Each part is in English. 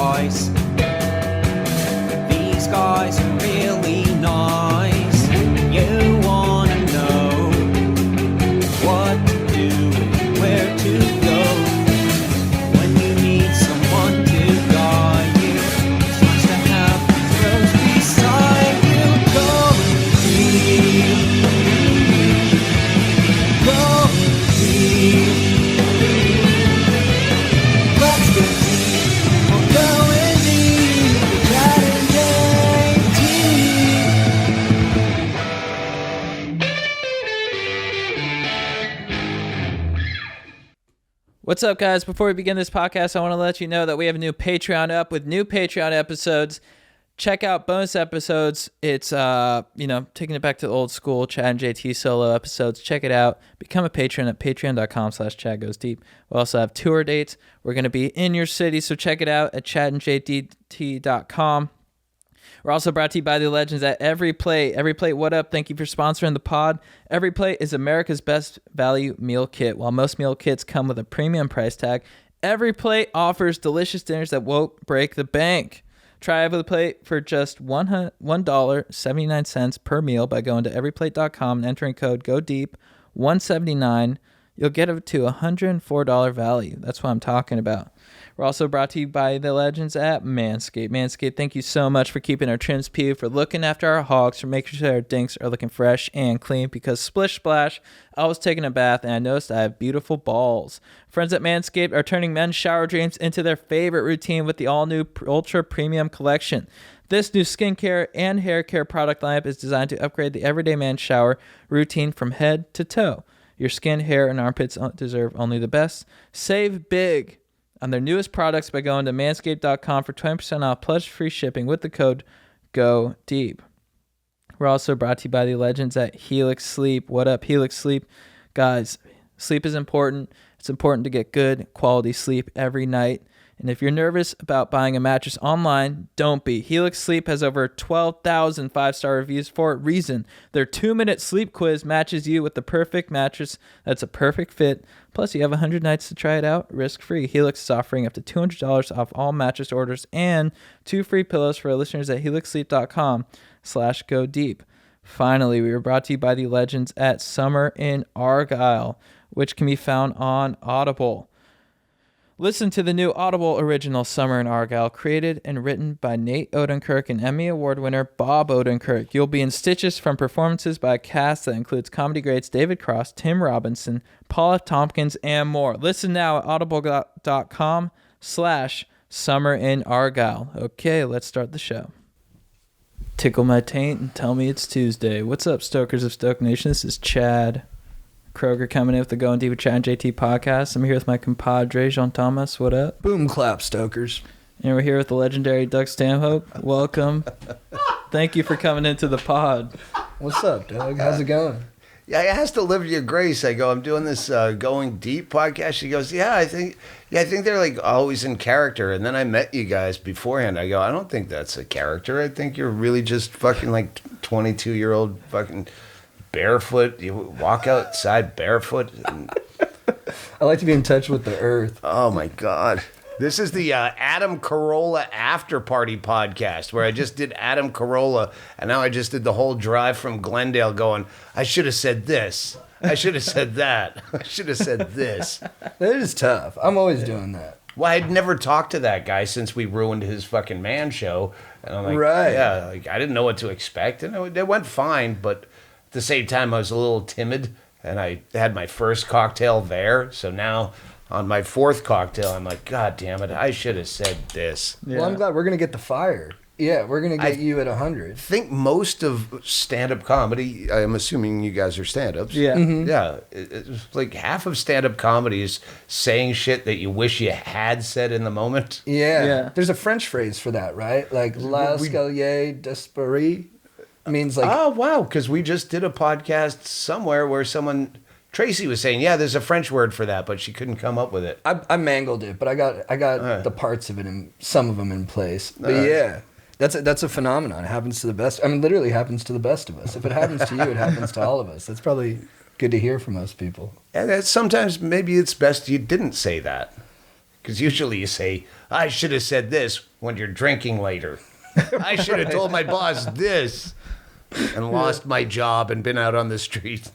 guys. These guys are really nice. You wanna know what to do and where to go when you need someone to guide you. It's nice to have those beside you. Going deep, going deep. Let's get deep, we're going deep. Chad and JT. What's up, guys? Before we begin this podcast, I want to let you know that we have a new Patreon up with new Patreon episodes. Check out bonus episodes. It's, taking it back to the old school Chad and JT solo episodes. Check it out. Become a patron at patreon.com/ChadGoesDeep. We also have tour dates. We're going to be in your city, so check it out at chadandjt.com. We're also brought to you by the legends at EveryPlate. EveryPlate, what up? Thank you for sponsoring the pod. EveryPlate is America's best value meal kit. While most meal kits come with a premium price tag, EveryPlate offers delicious dinners that won't break the bank. Try EveryPlate for just $1.79 per meal by going to everyplate.com and entering code GODEEP179. You'll get up to $104 value. That's what I'm talking about. We're also brought to you by the legends at Manscaped. Manscaped, thank you so much for keeping our trims peeled, for looking after our hogs, for making sure our dinks are looking fresh and clean, because splish splash, I was taking a bath and I noticed I have beautiful balls. Friends at Manscaped are turning men's shower dreams into their favorite routine with the all-new Ultra Premium Collection. This new skincare and hair care product lineup is designed to upgrade the everyday man shower routine from head to toe. Your skin, hair, and armpits deserve only the best. Save big on their newest products by going to manscaped.com for 20% off plus free shipping with the code GODEEP. We're also brought to you by the legends at Helix Sleep. What up, Helix Sleep? Guys, sleep is important. It's important to get good quality sleep every night. And if you're nervous about buying a mattress online, don't be. Helix Sleep has over 12,000 5-star reviews for a reason. Their 2-minute sleep quiz matches you with the perfect mattress that's a perfect fit. Plus, you have 100 nights to try it out risk-free. Helix is offering up to $200 off all mattress orders and 2 free pillows for our listeners at helixsleep.com/GoDeep. Finally, we were brought to you by the legends at Summer in Argyle, which can be found on Audible. Listen to the new Audible original Summer in Argyle, created and written by Nate Odenkirk and Emmy Award winner Bob Odenkirk. You'll be in stitches from performances by a cast that includes comedy greats David Cross, Tim Robinson, Paula Tompkins, and more. Listen now at audible.com/Summer in Argyle. Okay, let's start the show. Tickle my taint and tell me it's Tuesday. What's up, Stokers of Stoke Nation? This is Chad Kroger coming in with the Going Deep with Chad and JT podcast. I'm here with my compadre, Jean Thomas. What up? Boom clap, Stokers. And we're here with the legendary Doug Stanhope. Welcome. Thank you for coming into the pod. What's up, Doug? How's it going? Yeah, I asked Olivia Grace. I go, I'm doing this Going Deep podcast. She goes, I think they're like always in character. And then I met you guys beforehand. I go, I don't think that's a character. I think you're really just fucking like 22-year-old fucking barefoot. You walk outside barefoot. And I like to be in touch with the earth. Oh my God. This is the Adam Carolla After Party podcast where I just did Adam Carolla and now I just did the whole drive from Glendale going, I should have said this. I should have said that. I should have said this. That is tough. I'm always doing that. Well, I'd never talked to that guy since we ruined his fucking man show. And I'm like, right. Yeah, like I didn't know what to expect. And it went fine, but at the same time I was a little timid and I had my first cocktail there. So now on my fourth cocktail, I'm like, God damn it, I should have said this. Yeah. Well, I'm glad we're going to get the fire. Yeah, we're going to get you at 100. I think most of stand-up comedy, I'm assuming you guys are stand-ups. Yeah. Mm-hmm. Yeah. It's like half of stand-up comedy is saying shit that you wish you had said in the moment. Yeah. There's a French phrase for that, right? Like, l'escalier d'esprit means like... Oh, wow, because we just did a podcast somewhere where Tracy was saying, yeah, there's a French word for that, but she couldn't come up with it. I mangled it, but I got the parts of it and some of them in place. But yeah, that's a phenomenon. It happens to the best. I mean, literally happens to the best of us. If it happens to you, it happens to all of us. That's probably good to hear from most people. And sometimes maybe it's best you didn't say that. Because usually you say, I should have said this when you're drinking later. I should have told my boss this and lost my job and been out on the street.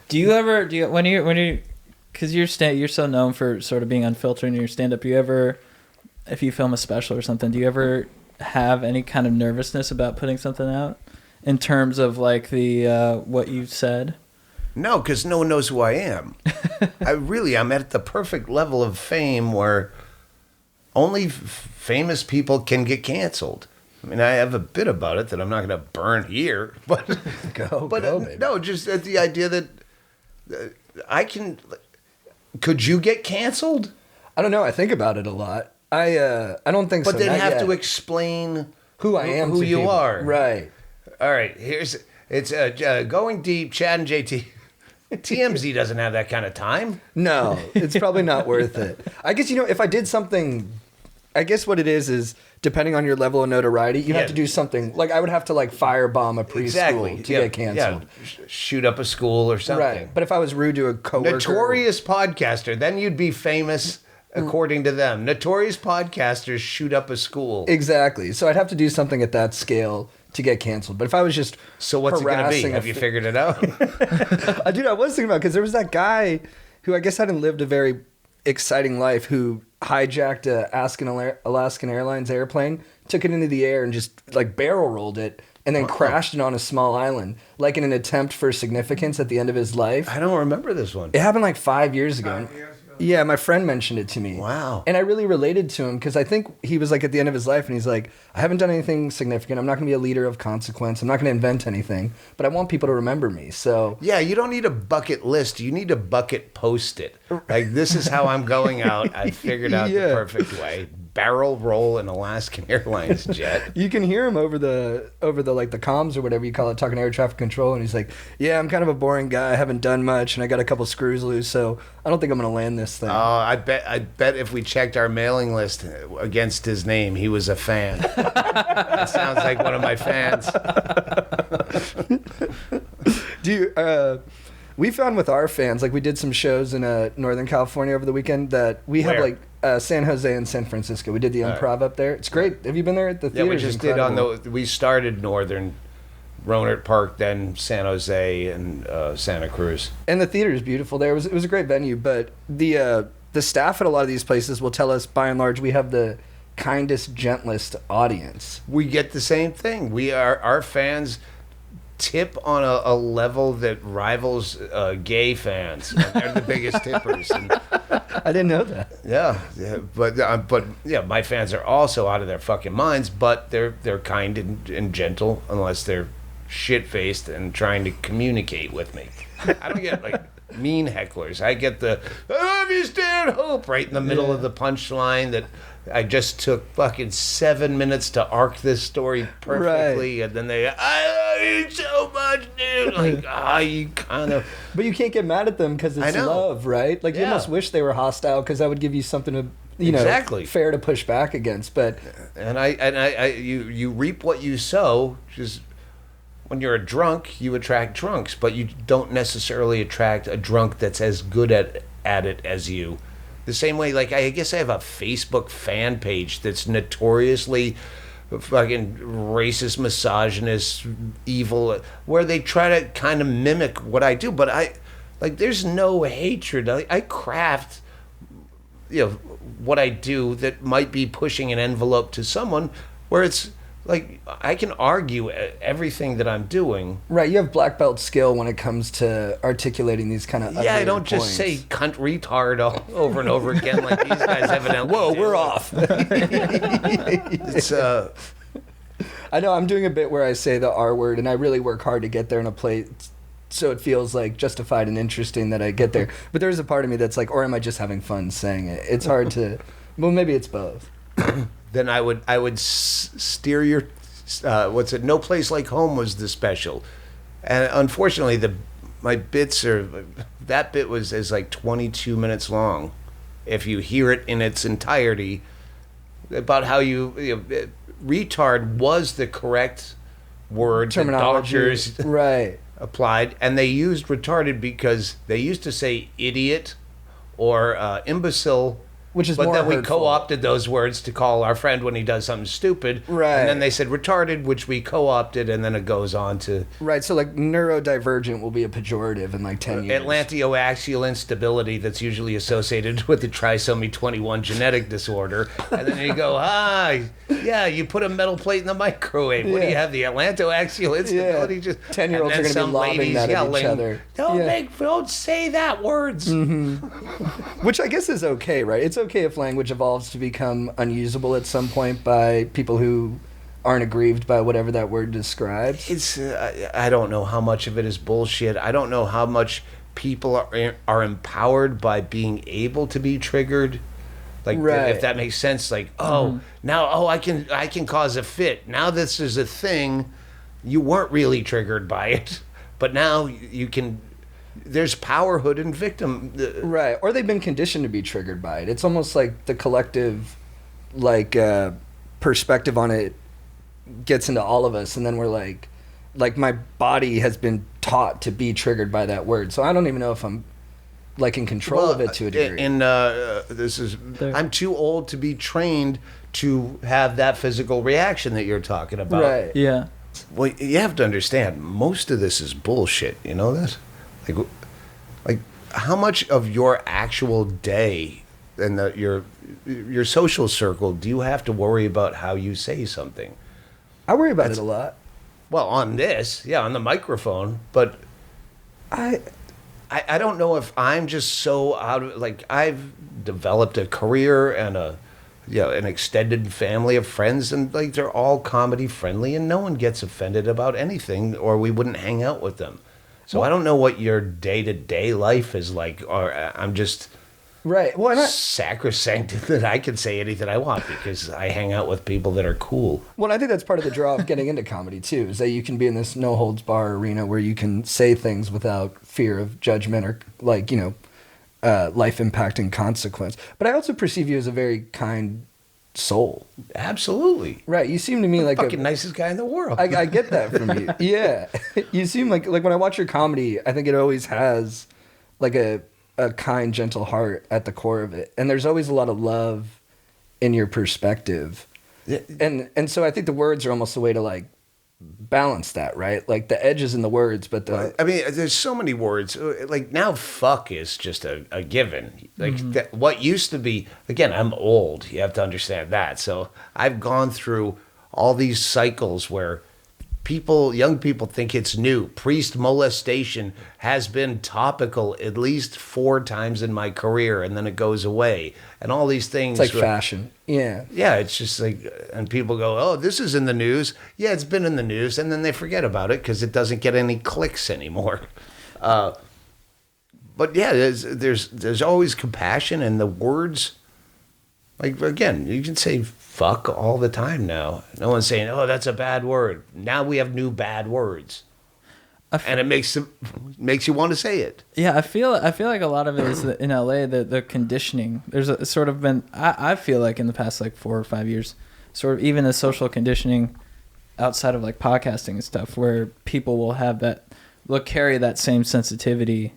When you're because you're so known for sort of being unfiltered in your stand-up, if you film a special or something, do you ever have any kind of nervousness about putting something out in terms of like the what you said? No, because no one knows who I am. I'm at the perfect level of fame where only famous people can get canceled. I mean, I have a bit about it that I'm not going to burn here, but go, baby. No, just the idea that I can. Could you get canceled? I don't know. I think about it a lot. I don't think so. But then have yet. to explain who I am, who to you people. are. Right. All right. It's Going Deep, Chad and JT. TMZ doesn't have that kind of time. No, it's probably not worth it. I guess, if I did something, I guess what it is depending on your level of notoriety, you have to do something. Like, I would have to, like, firebomb a preschool to get canceled. Yeah. Shoot up a school or something. Right. But if I was rude to a coworker. Notorious podcaster, then you'd be famous according to them. Notorious podcasters shoot up a school. Exactly. So I'd have to do something at that scale to get canceled. But if I was just So what's it going to be? Have you figured it out? Dude, I was thinking about it because there was that guy who I guess hadn't lived a very exciting life who hijacked a Alaskan Airlines airplane, took it into the air and just like barrel rolled it and then crashed it on a small island, like in an attempt for significance at the end of his life. I don't remember this one. It happened like 5 years ago. Yeah, my friend mentioned it to me. Wow. And I really related to him because I think he was like at the end of his life and he's like, I haven't done anything significant. I'm not going to be a leader of consequence. I'm not going to invent anything, but I want people to remember me. So yeah, you don't need a bucket list. You need a bucket post-it. Like, this is how I'm going out. I figured out the perfect way. Barrel roll an Alaskan Airlines jet. You can hear him over the like the comms or whatever you call it, talking to air traffic control, and he's like, "Yeah, I'm kind of a boring guy. I haven't done much, and I got a couple screws loose, so I don't think I'm gonna land this thing." Oh, I bet if we checked our mailing list against his name, he was a fan. That sounds like one of my fans. Do you? We found with our fans, like we did some shows in Northern California over the weekend that we have like San Jose and San Francisco. We did the improv up there. It's great. Have you been there at the theater? Yeah, we just did we started Northern, Rohnert Park, then San Jose and Santa Cruz. And the theater is beautiful there. It was a great venue, but the staff at a lot of these places will tell us by and large we have the kindest, gentlest audience. We get the same thing. Our fans tip on a level that rivals gay fans. They're the biggest tippers. And, I didn't know that. Yeah, but my fans are also out of their fucking minds, but they're kind and gentle unless they're shit-faced and trying to communicate with me. I don't get like mean hecklers. I get the "I love you, Stanhope" right in the middle of the punchline that I just took fucking 7 minutes to arc this story perfectly, and then "I love you so much, dude." Like, you kind of. But you can't get mad at them because it's love, right? Like you almost wish they were hostile because that would give you something to, exactly fair to push back against. But you reap what you sow. Just when you're a drunk, you attract drunks, but you don't necessarily attract a drunk that's as good at it as you. The same way, like, I guess I have a Facebook fan page that's notoriously fucking racist, misogynist, evil, where they try to kind of mimic what I do. But there's no hatred. I craft, what I do that might be pushing an envelope to someone where it's like I can argue everything that I'm doing. Right, you have black belt skill when it comes to articulating these kind of I don't just say cunt retard over and over again like these guys evidently Whoa, do. we're off. It's I know I'm doing a bit where I say the R word and I really work hard to get there in a place so it feels like justified and interesting that I get there. But there's a part of me that's like, or am I just having fun saying it? It's hard to, well, maybe it's both. Then I would steer your No Place Like Home was the special, and unfortunately my bits that bit is like 22 minutes long. If you hear it in its entirety, about how retard was the correct word terminology that doctors right applied, and they used retarded because they used to say idiot or imbecile Which is but more then we hurtful. co-opted those words to call our friend when he does something stupid. Right. And then they said retarded, which we co-opted, and then it goes on to Right, so like neurodivergent will be a pejorative in like 10 years. Atlanteoaxial instability that's usually associated with the trisomy 21 genetic disorder. And then you go, yeah, you put a metal plate in the microwave. What do you Yeah. have, the atlantoaxial instability? Yeah. Just 10-year-olds and are then gonna be some lobbing ladies that at each yelling, other. Don't say that words. Which I guess is okay, right? It's okay if language evolves to become unusable at some point by people who aren't aggrieved by whatever that word describes. It's I don't know how much of it is bullshit. I don't know how much people are empowered by being able to be triggered. Like Right. if that makes sense. Like now I can cause a fit. Now this is a thing. You weren't really triggered by it, but now you can. There's powerhood and victim. Right, or they've been conditioned to be triggered by it. It's almost like the collective, like, perspective on it gets into all of us, and then we're like my body has been taught to be triggered by that word. So I don't even know if I'm like in control of it to a degree. I'm too old to be trained to have that physical reaction that you're talking about. Right. Yeah. Well, you have to understand, most of this is bullshit. You know that? Like how much of your actual day and your social circle do you have to worry about how you say something? I worry about it a lot. Well, on this, yeah, on the microphone, but I don't know if I'm just so out of, like, I've developed a career and an extended family of friends, and like they're all comedy friendly, and no one gets offended about anything, or we wouldn't hang out with them. So I don't know what your day-to-day life is like, or I'm just Right. Well, and sacrosanct that I can say anything I want because I hang out with people that are cool. I think that's part of the draw of getting into comedy too, is that you can be in this no holds bar arena where you can say things without fear of judgment or like, life impacting consequence. But I also perceive you as a very kind soul. Absolutely. Right. You seem to me like Fucking nicest guy in the world. I get that from you. Yeah. You seem like when I watch your comedy, I think it always has like a kind, gentle heart at the core of it. And there's always a lot of love in your perspective. Yeah. And so I think the words are almost a way to like balance that, right? Like the edges in the words, but I mean, there's so many words. Like now, fuck is just a given. Like what used to be, again, I'm old. You have to understand that. So I've gone through all these cycles where young people think it's new. Priest molestation has been topical at least 4 times in my career, and then it goes away. And all these things. it's like fashion. Yeah. Yeah, it's just like, and people go, oh, this is in the news. Yeah, it's been in the news. And then they forget about it because it doesn't get any clicks anymore. But yeah, there's always compassion, and the words, like, again, you can say fuck all the time now. No one's saying, oh, that's a bad word. Now we have new bad words. And it makes you want to say it. Yeah, I feel like a lot of it is in LA, the conditioning. There's a sort of been, I feel like in the past like 4 or 5 years, sort of even the social conditioning outside of like podcasting and stuff, where people will carry that same sensitivity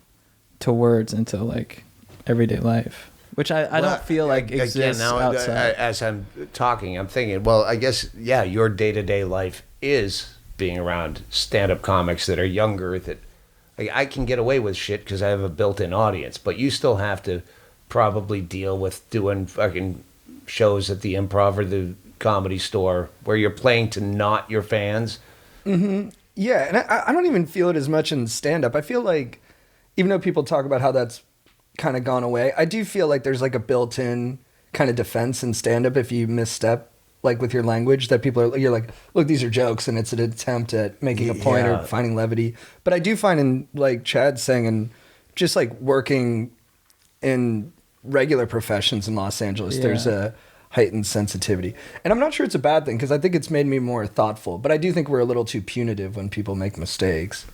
to words into like everyday life, which I don't feel like exists outside. As I'm talking, I'm thinking, well, I guess, yeah, your day-to-day life is being around stand-up comics that are younger, that like, I can get away with shit because I have a built-in audience, but you still have to probably deal with doing fucking shows at the Improv or the Comedy Store where you're playing to not your fans. Mm-hmm. Yeah, and I don't even feel it as much in stand-up. I feel like, even though people talk about how that's kind of gone away, I do feel like there's like a built-in kind of defense in stand-up if you misstep like with your language, that you're like, look, these are jokes, and it's an attempt at making a point or finding levity. But I do find, in like Chad's saying, and just like working in regular professions in Los Angeles, there's a heightened sensitivity. And I'm not sure it's a bad thing, because I think it's made me more thoughtful, but I do think we're a little too punitive when people make mistakes.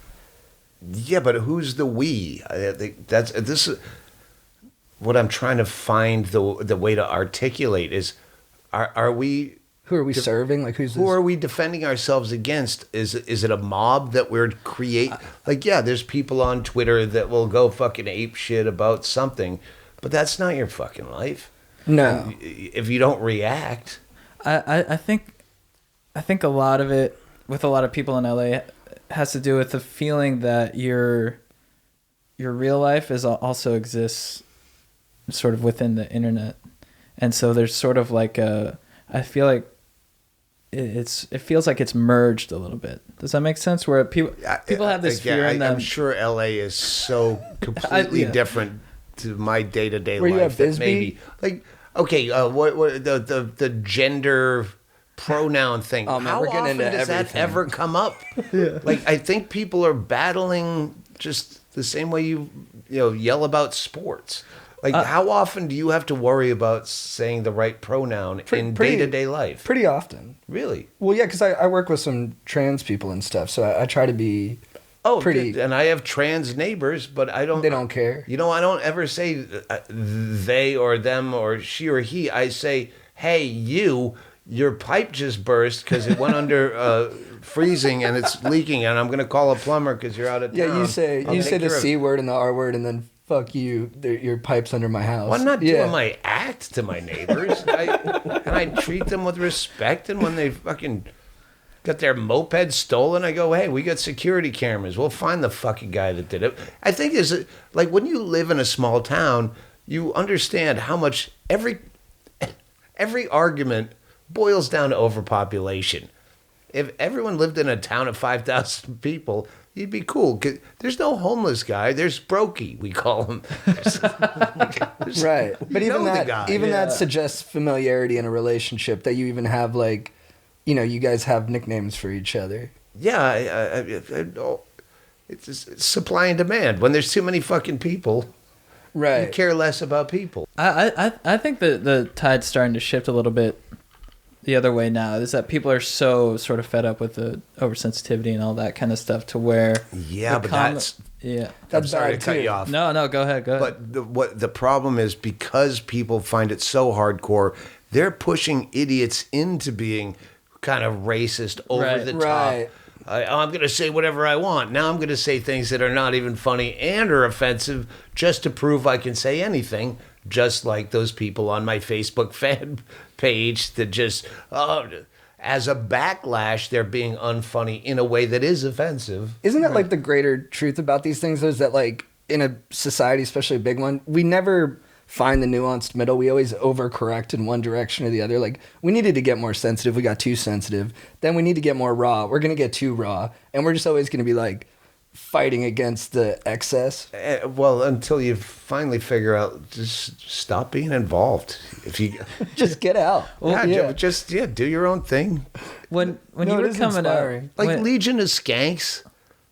Yeah, but who's the we? I think this is what I'm trying to find the way to articulate is, are we? Who are we serving? Like who are we defending ourselves against? Is it a mob that we're creating? Like, yeah, there's people on Twitter that will go fucking ape shit about something, but that's not your fucking life. No. If you don't react. I think a lot of it with a lot of people in LA has to do with the feeling that your real life also exists sort of within the internet, and so there's sort of like I feel like it feels like it's merged a little bit. Does that make sense? Where people have this fear in them. I'm sure LA is so completely different to my day-to-day Where life. you have Bisbee? Maybe like okay, what the gender pronoun thing. Oh, man, How we're getting often into does that everything. ever come up? Like I think people are battling just the same way you yell about sports. Like how often do you have to worry about saying the right pronoun in day-to-day life? Pretty often. Really? Well, yeah, because I work with some trans people and stuff, so I try to be pretty. Good. And I have trans neighbors, but I don't. They don't care. I don't ever say they or them or she or he. I say, hey, your pipe just burst because it went under freezing and it's leaking, and I'm going to call a plumber because you're out of town. Yeah, you say I'll take the care of C it. word and the R word, and then fuck you. Your pipe's under my house. Well, I'm not doing my act to my neighbors. I treat them with respect, and when they fucking got their moped stolen, I go, hey, we got security cameras. We'll find the fucking guy that did it. I think like when you live in a small town, you understand how much every argument boils down to overpopulation. If everyone lived in a town of 5,000 people, you'd be cool. 'Cause there's no homeless guy. There's brokey, we call him. Right. But even that that suggests familiarity in a relationship, that you even have like, you guys have nicknames for each other. Yeah, it's supply and demand. When there's too many fucking people, Right. you care less about people. I think that the tide's starting to shift a little bit the other way now. Is that people are so sort of fed up with the oversensitivity and all that kind of stuff to where That's I'm sorry bad to cut too. you off. No, go ahead. But the problem is, because people find it so hardcore, they're pushing idiots into being kind of racist over the top. Right. I'm going to say whatever I want. Now I'm going to say things that are not even funny and are offensive just to prove I can say anything, just like those people on my Facebook fan page that just, as a backlash, they're being unfunny in a way that is offensive. Isn't that like the greater truth about these things, is that like in a society, especially a big one, we never find the nuanced middle. We always overcorrect in one direction or the other. Like, we needed to get more sensitive. We got too sensitive. Then we need to get more raw. We're going to get too raw. And we're just always going to be like fighting against the excess. Well, until you finally figure out, just stop being involved. If you Just get out. just do your own thing. when No, you it were is coming up, inspiring. Like Legion of Skanks.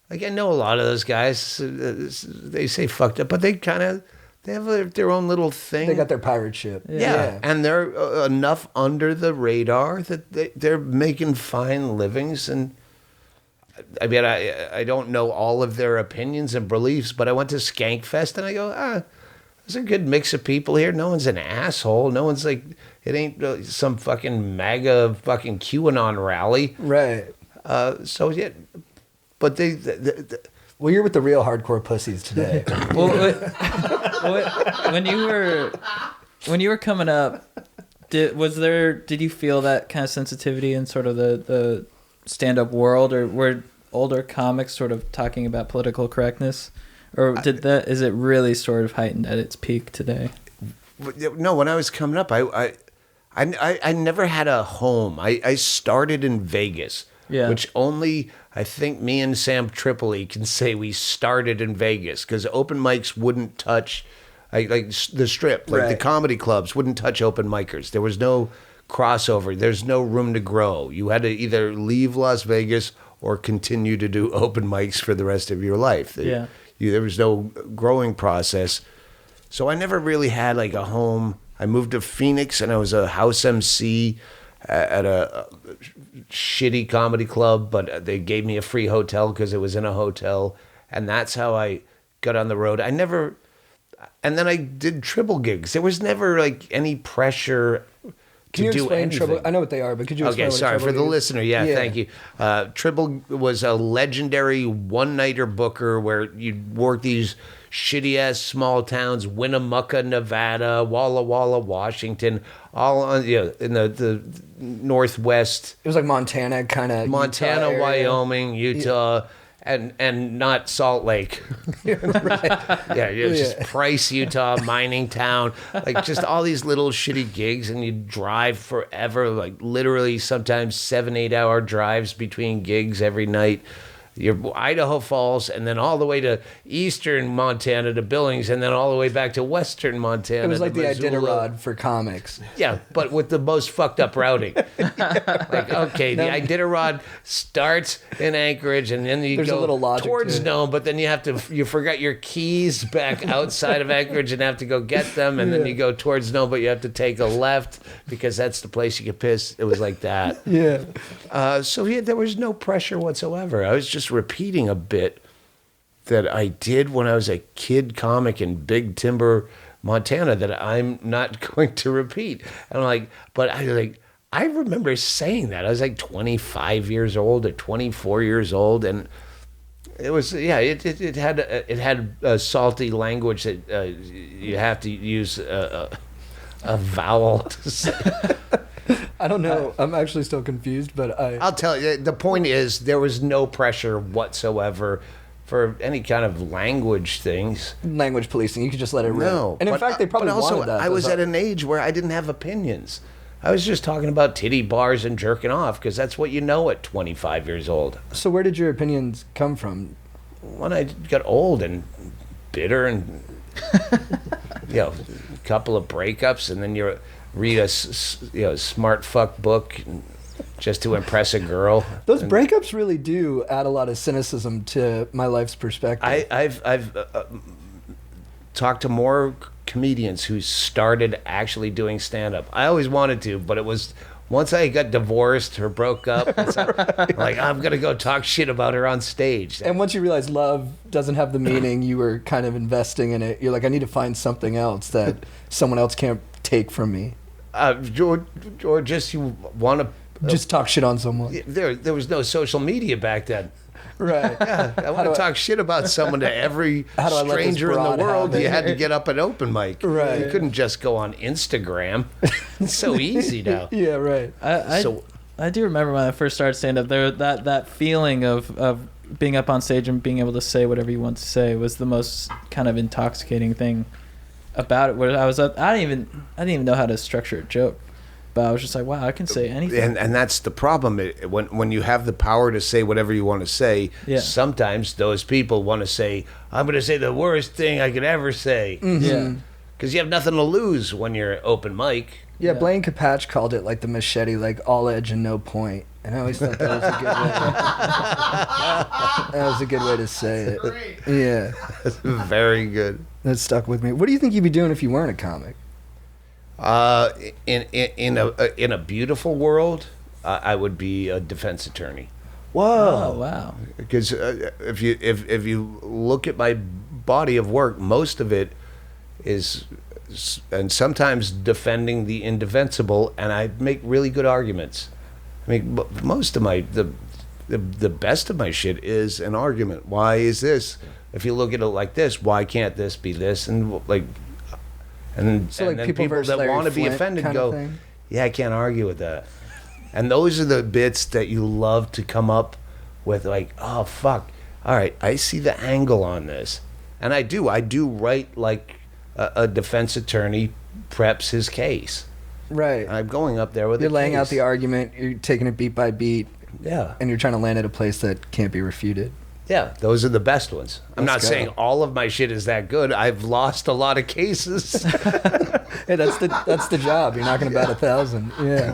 Like, I know a lot of those guys. They say fucked up, but they have their own little thing. They got their pirate ship. Yeah. And they're enough under the radar that they're making fine livings. And I mean, I don't know all of their opinions and beliefs, but I went to Skankfest and I go, there's a good mix of people here. No one's an asshole. No one's like, it ain't some fucking MAGA fucking QAnon rally. Right. So yeah, but they Well, you're with the real hardcore pussies today. when you were coming up, did you feel that kind of sensitivity in sort of the stand-up world, or were older comics sort of talking about political correctness, or is it really sort of heightened at its peak today? No, when I was coming up, I never had a home. I started in Vegas, which only I think me and Sam Tripoli can say we started in Vegas, because open mics wouldn't touch, like the Strip, the comedy clubs wouldn't touch open micers. There was no crossover. There's no room to grow. You had to either leave Las Vegas or continue to do open mics for the rest of your life. There was no growing process. So I never really had like a home. I moved to Phoenix and I was a house MC at a shitty comedy club, but they gave me a free hotel because it was in a hotel. And that's how I got on the road. And then I did triple gigs. There was never like any pressure Can you do explain anything. triple? I know what they are, but could you explain Okay, what sorry a for triple the is? listener. Yeah, thank you. Triple was a legendary one-nighter booker where you'd work these shitty ass small towns, Winnemucca, Nevada, Walla Walla, Washington, all on in the northwest, It was like Montana, kind of Montana, Wyoming, Utah. And not Salt Lake. Yeah, it was just Price, Utah, mining town. Like just all these little shitty gigs, and you drive forever, like literally sometimes 7-8 hour drives between gigs every night. You're Idaho Falls, and then all the way to eastern Montana to Billings, and then all the way back to western Montana. It was like to the Missoula. Iditarod for comics. Yeah, but with the most fucked up routing. Like, okay, the Iditarod starts in Anchorage, and then you There's a go little logic towards to it. Nome, but then you forgot your keys back outside of Anchorage and have to go get them, and then you go towards Nome, but you have to take a left because that's the place you can piss. It was like that. Yeah. There was no pressure whatsoever. I was just repeating a bit that I did when I was a kid comic in Big Timber, Montana, that I'm not going to repeat. And I'm like, but I remember saying that. I was like 25 years old or 24 years old, and it was it had a salty language that you have to use a vowel to say. I don't know. I'm actually still confused, but I'll tell you, the point is there was no pressure whatsoever for any kind of language things. language policing. You could just let it rip. No. And in but- fact, they probably but also, wanted that. I was at an age where I didn't have opinions. I was just talking about titty bars and jerking off because that's what you know at 25 years old. So where did your opinions come from? When I got old and bitter and, a couple of breakups, and then you read a smart fuck book just to impress a girl. Those breakups really do add a lot of cynicism to my life's perspective. I've talked to more comedians who started actually doing stand-up. I always wanted to, but it was once I got divorced or broke up, it's like I'm gonna go talk shit about her on stage. And once you realize love doesn't have the meaning you were kind of investing in it, you're like, I need to find something else that someone else can't take from me. Or just you want to Just talk shit on someone. there was no social media back then. Right. Yeah, I want to talk shit about someone to every How do I let this stranger in the broad world. have it? You had to get up an open mic. Right. You couldn't just go on Instagram. It's so easy now. Yeah, right. I do remember when I first started stand up, there that feeling of being up on stage and being able to say whatever you want to say was the most kind of intoxicating thing about it. Where I didn't even know how to structure a joke, but I was just like, wow, I can say anything. And that's the problem. When you have the power to say whatever you want to say, sometimes those people want to say, I'm going to say the worst thing I could ever say. Mm-hmm. Yeah. Because you have nothing to lose when you're open mic. Yeah, Blaine Capatch called it like the machete, like all edge and no point. And I always thought that was a good way. That was a good way to say it. Yeah, Very good. that stuck with me. What do you think you'd be doing if you weren't a comic? In a beautiful world, I would be a defense attorney. Oh wow. Because if you look at my body of work, most of it is, and sometimes defending the indefensible, and I make really good arguments. I mean, most of the best of my shit is an argument. Why is this? If you look at it like this, why can't this be this? And like, and So, like, then people versus that Larry want to be Flint offended kind of go, thing? yeah, I can't argue with that. And those are the bits that you love to come up with, like, oh fuck, all right, I see the angle on this, and I do write like a defense attorney preps his case. Right. I'm going up there with You're a laying out case. the argument, you're taking it beat by beat, Yeah. and you're trying to land at a place that can't be refuted. Yeah, those are the best ones. I'm not Let's go. saying all of my shit is that good. I've lost a lot of cases. Hey, that's the job. You're not going to bat 1,000. Yeah.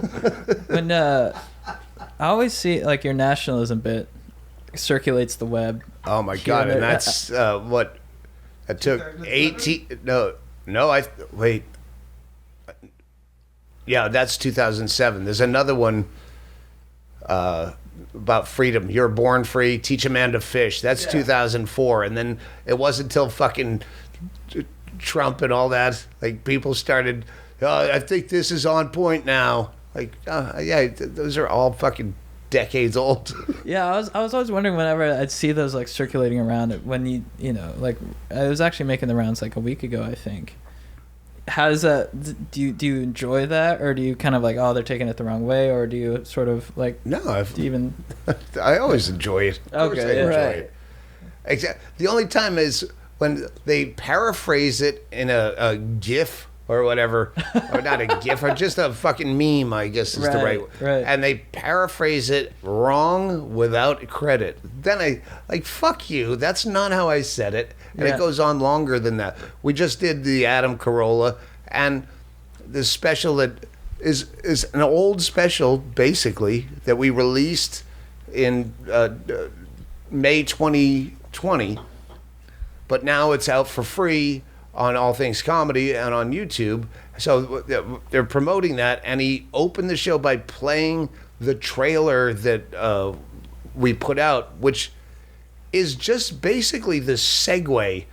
When I always see like your nationalism bit circulates the web. Oh my Here god! and And there. that's what it took 18. Wait. Yeah, that's 2007. There's another one about freedom. You're born free. Teach a man to fish. That's 2004. And then it wasn't until fucking Trump and all that, like, people started, I think this is on point now. Like, those are all fucking decades old. Yeah, I was always wondering whenever I'd see those like circulating around when you know, like I was actually making the rounds like a week ago, I think. How does that, do you enjoy that, or do you kind of like, oh, they're taking it the wrong way, or do you sort of like, No, do you even I always enjoy it. Of course Okay, I enjoy right. it. The only time is when they paraphrase it in a GIF or whatever, or not a GIF, or just a fucking meme, I guess is the Right, right. right. And they paraphrase it wrong without credit. Then I like, fuck you. That's not how I said it. And Yeah. it goes on longer than that. We just did the Adam Carolla, and the special that is an old special, basically, that we released in May 2020, but now it's out for free on All Things Comedy and on YouTube. So they're promoting that, and he opened the show by playing the trailer that we put out, which is just basically the segue.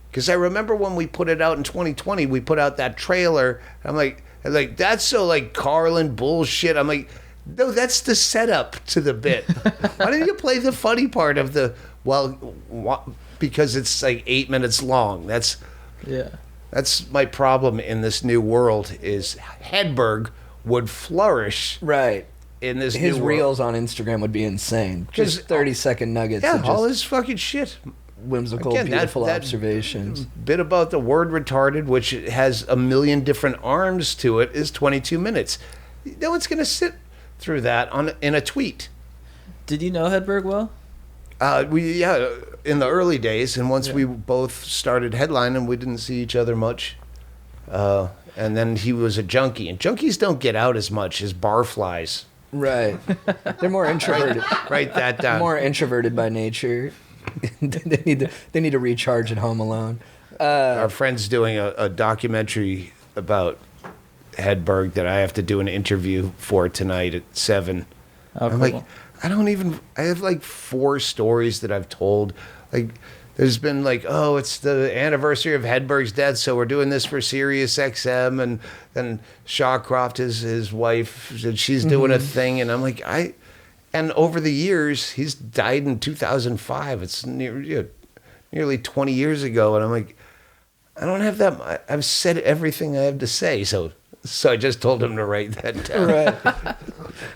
Because I remember when we put it out in 2020, we put out that trailer. I'm like, that's so like Carlin bullshit. I'm like, no, that's the setup to the bit. Why don't you play the funny part of the, because it's like 8 minutes long. That's my problem in this new world is Hedberg would flourish Right. in this His new reels world. on Instagram would be insane. 'Cause- Just 30-second nuggets Yeah, of all just this fucking shit. whimsical, Again, beautiful that observations. bit about the word retarded, which has a million different arms to it, is 22 minutes. No one's going to sit through that in a tweet. did you know Hedberg well? In the early days, and once we both started headlining, we didn't see each other much. And then he was a junkie, and junkies don't get out as much as barflies. Right. They're more introverted. Write that down. More introverted by nature. they need to recharge at home alone. Our friend's doing a documentary about Hedberg that I have to do an interview for tonight at 7. Oh, I'm cool. like, I have like 4 stories that I've told. Like, there's been like, oh, it's the anniversary of Hedberg's death, so we're doing this for Sirius XM, and then Shawcroft is his wife, and she's doing a thing, and I'm like, and over the years, he's died in 2005. It's nearly 20 years ago, and I'm like, I don't have that. I've said everything I have to say, so I just told him to write that down. Right.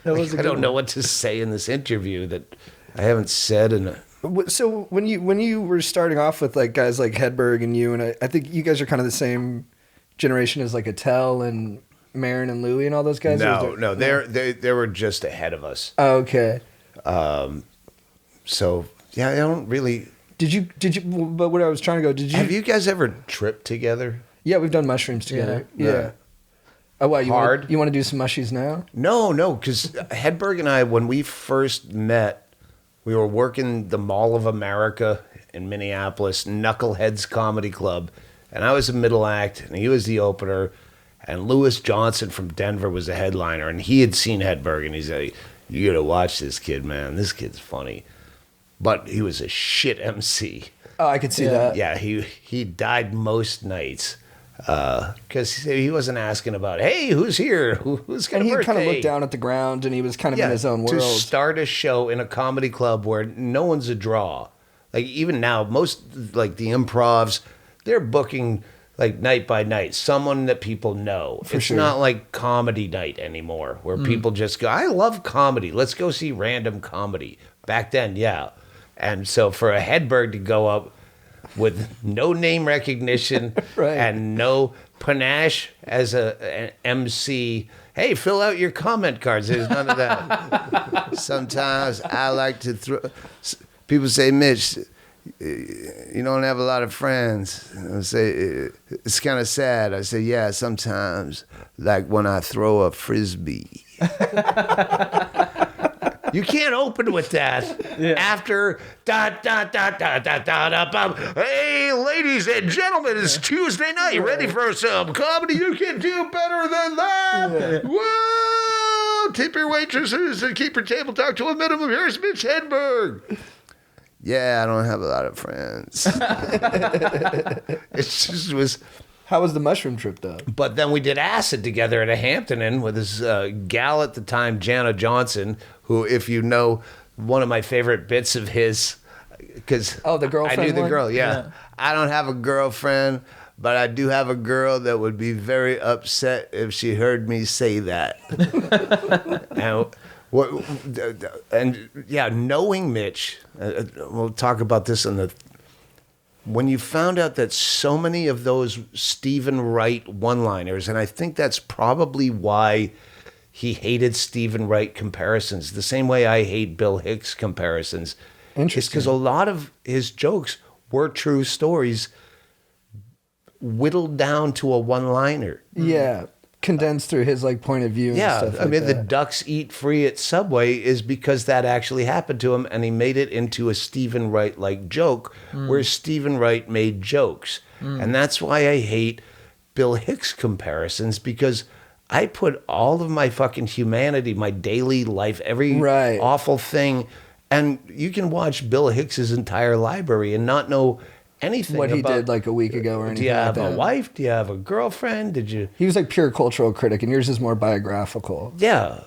That was a I good don't know what to say in this interview that I haven't said in a... So when you were starting off with like guys like Hedberg and you, and I think you guys are kind of the same generation as like Attell and Marin and Louie and all those guys. No, they were just ahead of us. Oh, okay. So yeah, I don't really. Did you? But what I was trying to go. Did you? Have you guys ever tripped together? Yeah, we've done mushrooms together. Yeah. Oh, wow. Hard. You want to do some mushies now? No, because Hedberg and I, when we first met, we were working the Mall of America in Minneapolis, Knuckleheads Comedy Club, and I was a middle act, and he was the opener, and Lewis Johnson from Denver was the headliner, and he had seen Hedberg, and he's like, you gotta watch this kid, man. This kid's funny. But he was a shit MC. Oh, I could see that. Yeah, he died most nights. Because he wasn't asking about, hey, who's here? Who's got And a he birthday? kind of looked down at the ground, and he was kind of in his own To world. start a show in a comedy club where no one's a draw. Like, even now, most, like, the improvs, they're booking, like, night by night, someone that people know. It's sure. not like comedy night anymore, where people just go, I love comedy. Let's go see random comedy. Back then, yeah. And so for a Hedberg to go up with no name recognition Right. and no panache as an MC. Hey, fill out your comment cards. There's none of that. Sometimes I like to throw. People say, Mitch, you don't have a lot of friends. I say, it's kind of sad. I say, yeah, sometimes, like when I throw a frisbee. You can't open with that after Hey, ladies and gentlemen, it's Tuesday night. Ready for some comedy? You can do better than that. Whoa! Tip your waitresses and keep your table talk to a minimum. Here's Mitch Hedberg. Yeah, I don't have a lot of friends. It just was. How was the mushroom trip, though? But then we did acid together at a Hampton Inn with this gal at the time, Jana Johnson, who, if you know, one of my favorite bits of his, because the girlfriend I knew the one? girl. Yeah. I don't have a girlfriend, but I do have a girl that would be very upset if she heard me say that. Knowing Mitch, we'll talk about this when you found out that so many of those Stephen Wright one-liners, and I think that's probably why he hated Stephen Wright comparisons, the same way I hate Bill Hicks comparisons. Interesting. Because a lot of his jokes were true stories whittled down to a one-liner. Yeah. Condensed through his point of view and stuff like I mean, that. the ducks eat free at Subway is because that actually happened to him, and he made it into a Stephen Wright-like joke, where Stephen Wright made jokes. And that's why I hate Bill Hicks comparisons, because I put all of my fucking humanity, my daily life, every awful thing, and you can watch Bill Hicks's entire library and not know anything what he about, did a week ago or anything. Do you have like that. a wife? Do you have a girlfriend? Did you? He was pure cultural critic, and yours is more biographical. Yeah.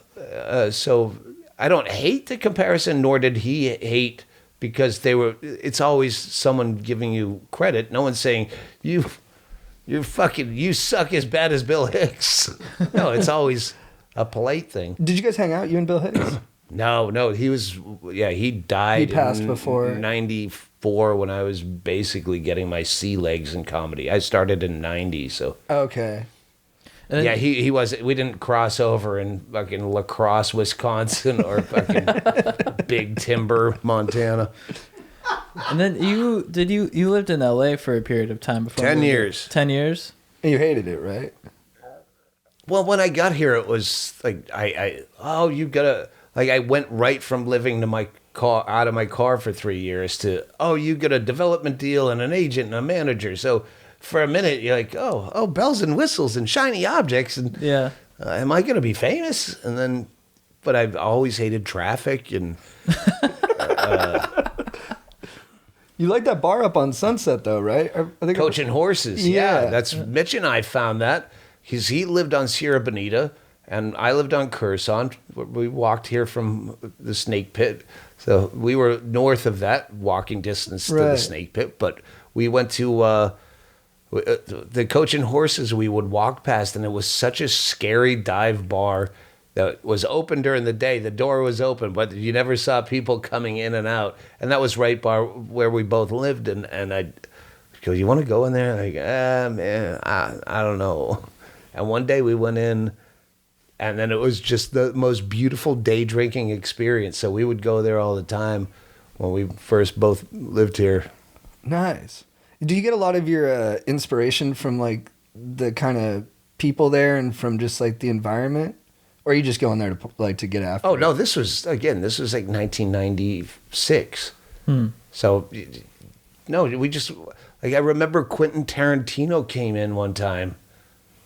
So I don't hate the comparison, nor did he hate, because it's always someone giving you credit. No one's saying you suck as bad as Bill Hicks. No, it's always a polite thing. Did you guys hang out, you and Bill Hicks? No, he died. He passed in before 94 when I was basically getting my sea legs in comedy. I started in 90, so. Okay. Yeah, he was. We didn't cross over in fucking La Crosse, Wisconsin, or fucking Big Timber, Montana. And then you lived in LA for a period of time before. 10 years. 10 years? And you hated it, right? Well, when I got here, it was you gotta, I went right from living out of my car for 3 years to, you get a development deal and an agent and a manager. So for a minute, you're like, oh, bells and whistles and shiny objects. And yeah. Am I going to be famous? And then, but I've always hated traffic. And you like that bar up on Sunset, though, right? I think Coaching Horses. Yeah. That's Mitch and I found that. He lived on Sierra Bonita, and I lived on Curson. We walked here from the Snake Pit. So we were north of that, walking distance to the Snake Pit. But we went to the Coaching Horses we would walk past, and it was such a scary dive bar that was open during the day. The door was open, but you never saw people coming in and out. And that was right by where we both lived. And I go, you want to go in there? And I go, man, I don't know. And one day we went in, and then it was just the most beautiful day drinking experience. So we would go there all the time when we first both lived here. Nice. Do you get a lot of your inspiration from the kind of people there and from just the environment? Or are you just going there to get after it? No, this was 1996. So, no, we just, I remember Quentin Tarantino came in one time.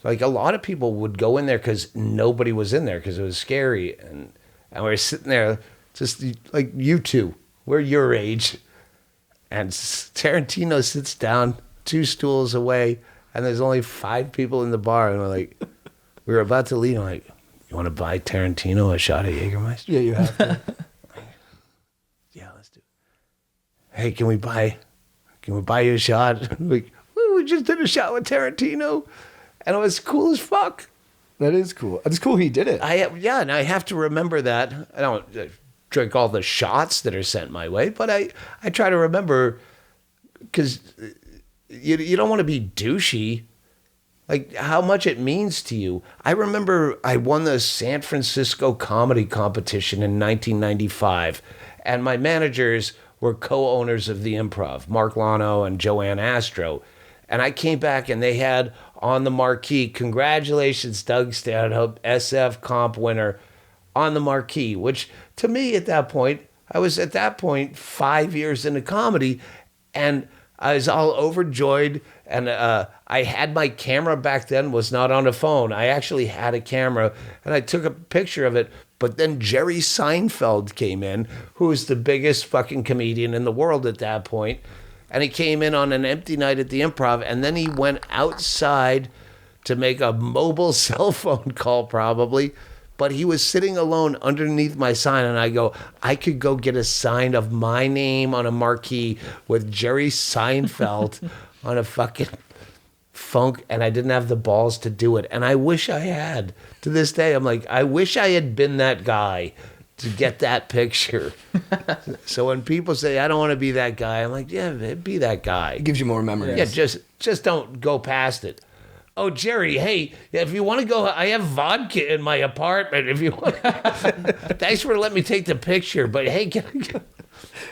A lot of people would go in there because nobody was in there because it was scary. And we were sitting there just like you two. We're your age. And Tarantino sits down 2 stools away, and there's only 5 people in the bar. And we were about to leave. I'm like, you want to buy Tarantino a shot of Jägermeister? Yeah, you have to. Yeah, let's do it. Hey, can we buy you a shot? We just did a shot with Tarantino. And it was cool as fuck. That is cool. It's cool he did it. And I have to remember that. I don't drink all the shots that are sent my way, but I try to remember, because you don't want to be douchey, how much it means to you. I remember I won the San Francisco comedy competition in 1995, and my managers were co-owners of the Improv, Mark Lano and Joanne Astro. And I came back and they had on the marquee, congratulations, Doug Stanhope, SF comp winner, on the marquee, which to me at that point, I was 5 years into comedy, and I was all overjoyed. And I had my camera back then, was not on a phone. I actually had a camera, and I took a picture of it. But then Jerry Seinfeld came in, who was the biggest fucking comedian in the world at that point. And he came in on an empty night at the Improv, and then he went outside to make a mobile cell phone call probably. But he was sitting alone underneath my sign, and I go, I could go get a sign of my name on a marquee with Jerry Seinfeld on a fucking funk, and I didn't have the balls to do it. And I wish I had. To this day, I'm like, I wish I had been that guy to get that picture. So when people say, I don't want to be that guy, I'm like, yeah, be that guy. It gives you more memories. Yeah, just don't go past it. Oh, Jerry, hey, if you want to go, I have vodka in my apartment. If you want, thanks for letting me take the picture. But hey,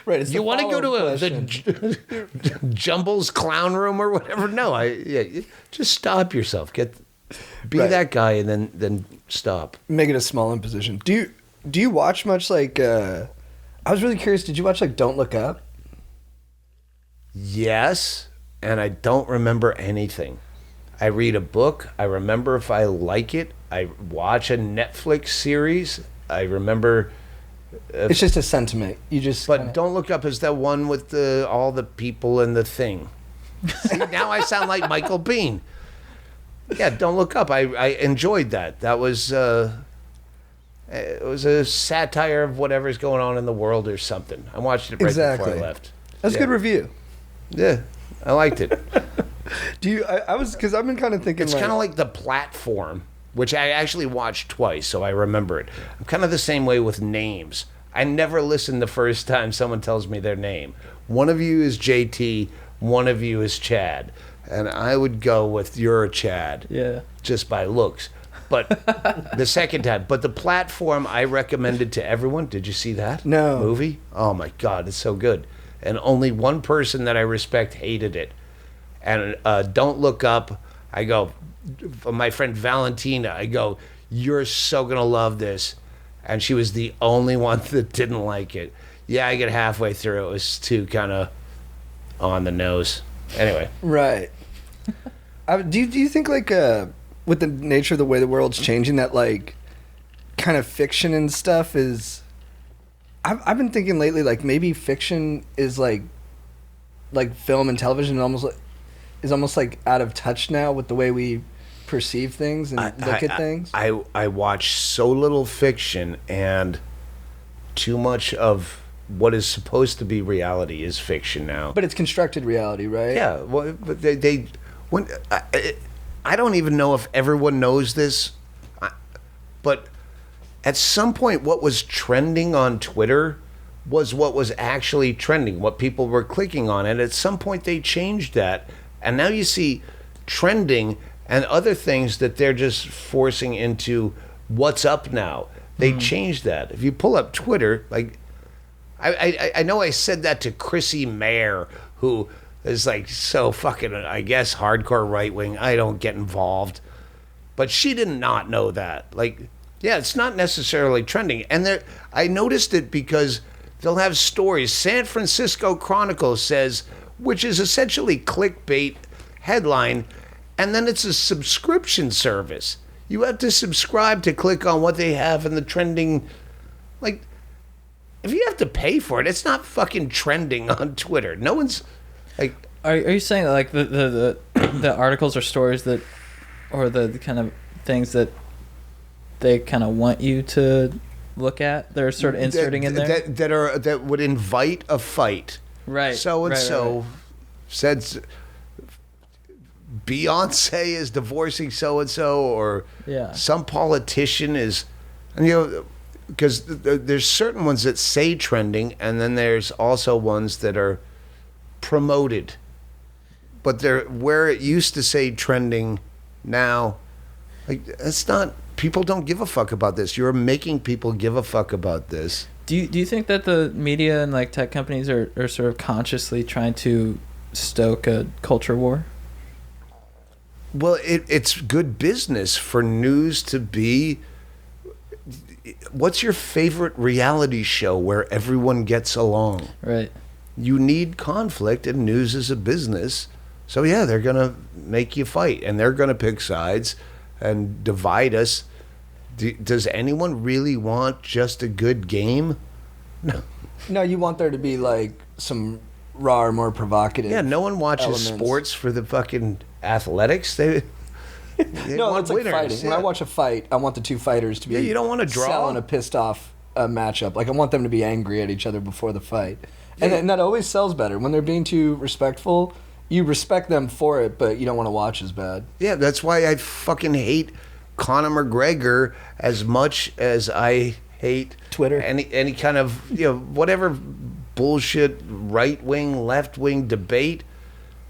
Right. It's you want to go to the Jumble's clown room or whatever? No, just stop yourself. Be Right. that guy, and then stop. make it a small imposition. Do you watch much like? I was really curious. Did you watch like Don't Look Up? Yes, and I don't remember anything. I read a book. I remember if I like it. I watch a Netflix series. I remember. It's just a sentiment. You just. But kinda- Don't Look Up is that one with all the people and the thing. See, now I sound like Michael Biehn. Yeah, Don't Look Up. I enjoyed that. That was it was a satire of whatever's going on in the world or something. I watched it right Exactly. before I left. That's a good review. Yeah, I liked it. Do you? I was because I've been kind of thinking. It's kind of like The Platform, which I actually watched twice, so I remember it. I'm kind of the same way with names. I never listen the first time someone tells me their name. One of you is JT, one of you is Chad. And I would go with you're Chad. Yeah. Just by looks. But the second time. But The Platform I recommended to everyone. Did you see that No. movie? Oh my God, it's so good. And only one person that I respect hated it. And Don't Look Up, I go, my friend Valentina, I go, you're so going to love this. And she was the only one that didn't like it. Yeah, I get halfway through. It was too kind of on the nose. Anyway. right. Do you think like with the nature of the way the world's changing that like kind of fiction and stuff is? I've been thinking lately like maybe fiction is like film and television is almost like out of touch now with the way we perceive things and look at things. I watch so little fiction, and too much of what is supposed to be reality is fiction now. But it's constructed reality, right? Yeah, well, but I don't even know if everyone knows this, but at some point, what was trending on Twitter was what was actually trending, what people were clicking on, and at some point they changed that, and now you see trending and other things that they're just forcing into what's up now. They changed that. If you pull up Twitter, like I know I said that to Chrissy Mayer, who is like so fucking, I guess, hardcore right wing. I don't get involved, but she did not know that. Like, yeah, it's not necessarily trending, and I noticed it because they'll have stories. San Francisco Chronicle says, which is essentially clickbait headline. And then it's a subscription service. You have to subscribe to click on what they have in the trending. Like, if you have to pay for it, it's not fucking trending on Twitter. No one's like. Are you saying that like the articles or stories that, or the kind of things that they kind of want you to look at? They're sort of inserting in there that would invite a fight. Right. So and right, so right. said. Beyonce is divorcing so and so, or some politician is, and because there's certain ones that say trending, and then there's also ones that are promoted, but they're where it used to say trending now. Like, it's not. People don't give a fuck about this. You're making people give a fuck about this. Do you think that the media and like tech companies are sort of consciously trying to stoke a culture war? Well, it's good business for news to be. What's your favorite reality show where everyone gets along? Right. You need conflict, and news is a business. So yeah, they're gonna make you fight, and they're gonna pick sides and divide us. Does anyone really want just a good game? No. No, you want there to be like some raw or more provocative. Yeah, no one watches elements. sports for the fucking athletics. They No, want it's like winners. fighting. When I watch a fight, I want the two fighters to be. Yeah, you don't want to draw. selling a pissed off matchup. Like I want them to be angry at each other before the fight, and that always sells better when they're being too respectful. You respect them for it, but you don't want to watch as bad. Yeah, that's why I fucking hate Conor McGregor as much as I hate Twitter. Any kind of whatever bullshit right wing, left wing debate.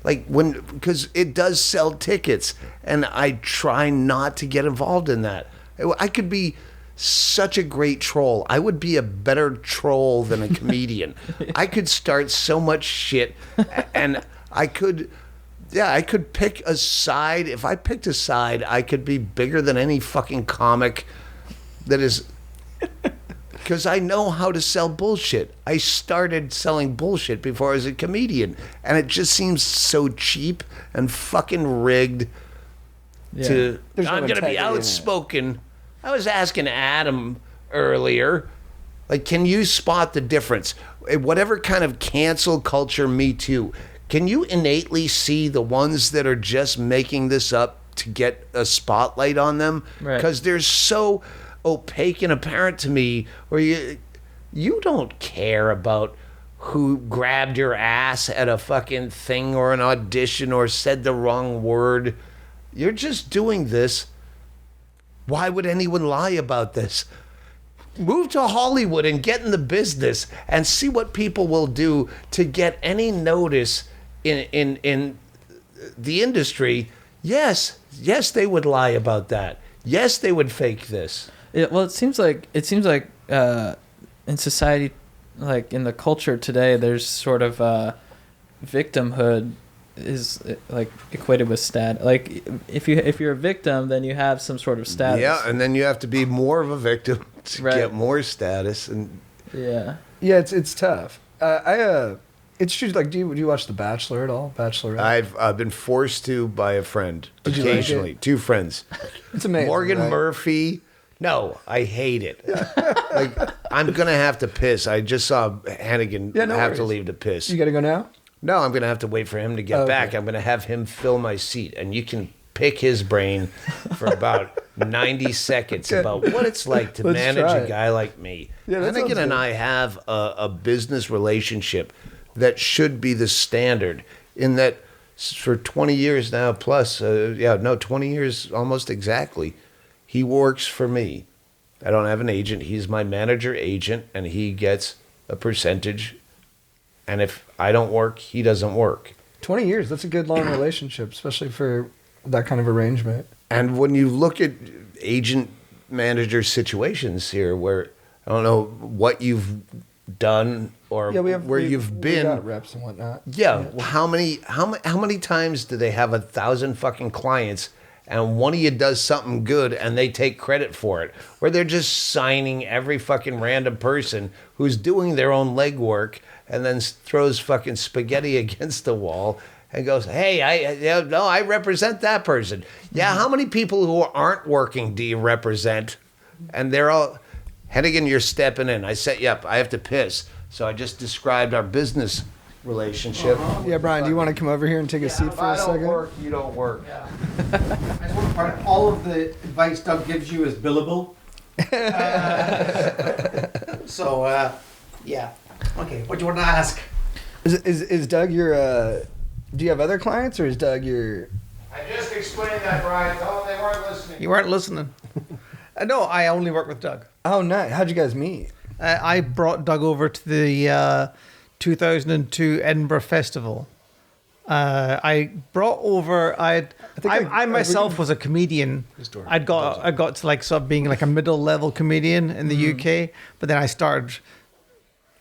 Like because it does sell tickets, and I try not to get involved in that. I could be such a great troll. I would be a better troll than a comedian. I could start so much shit, and I could pick a side. If I picked a side, I could be bigger than any fucking comic that is. Because I know how to sell bullshit. I started selling bullshit before I was a comedian. And it just seems so cheap and fucking rigged to... There's no I'm going to be integrity in it. outspoken. I was asking Adam earlier, like, can you spot the difference? Whatever kind of cancel culture, Me Too, can you innately see the ones that are just making this up to get a spotlight on them? Right. Because they're so opaque and apparent to me, where you don't care about who grabbed your ass at a fucking thing or an audition or said the wrong word. You're just doing this. Why would anyone lie about this? Move to Hollywood and get in the business and see what people will do to get any notice in the industry. Yes, they would lie about that. Yes, they would fake this. Well, it seems like in society, like in the culture today, there's sort of victimhood is like equated with stat. Like if you're a victim, then you have some sort of status. Yeah, and then you have to be more of a victim to Right. get more status. And Yeah. Yeah, it's tough. It's true. Like, do you watch The Bachelor at all? Bachelorette. I've been forced to by a friend Did you like occasionally. it? Two friends. It's amazing. Morgan right? Murphy. No, I hate it. Like I'm gonna have to piss. I just saw Hannigan Yeah, no have to worries. leave to piss. You got to go now. No, I'm gonna have to wait for him to get Oh, okay. back. I'm gonna have him fill my seat, and you can pick his brain for about 90 seconds about what it's like to Let's manage try a it. guy like me. Yeah, that Hannigan sounds and good. I have a business relationship that should be the standard. In that, for 20 years now, plus 20 years almost exactly, he works for me. I don't have an agent. He's my manager agent, and he gets a percentage. And if I don't work, he doesn't work. 20 years. That's a good long relationship, especially for that kind of arrangement. And when you look at agent manager situations here, where I don't know what you've done or where you've we been, got reps and whatnot. yeah. How many times do they have 1,000 fucking clients? And one of you does something good and they take credit for it, where they're just signing every fucking random person who's doing their own legwork and then throws fucking spaghetti against the wall and goes, hey, I represent that person. Yeah, how many people who aren't working do you represent? And they're all, Hennigan, you're stepping in. I set you up. I have to piss. So I just described our business relationship. Yeah, Brian, do you want to come over here and take a seat If for I a don't second? work, you don't work. I just want to point out, all of the advice Doug gives you is billable. Yeah. Okay, what do you want to ask? Is Doug your? Do you have other clients, or is Doug your? I just explained that, Brian. Tell them they weren't listening. You weren't listening. No, I only work with Doug. Oh, nice. How'd you guys meet? I brought Doug over to the 2002 Edinburgh Festival. I brought over. I myself was a comedian. I got to like sort of being like a middle level comedian in the UK, but then I started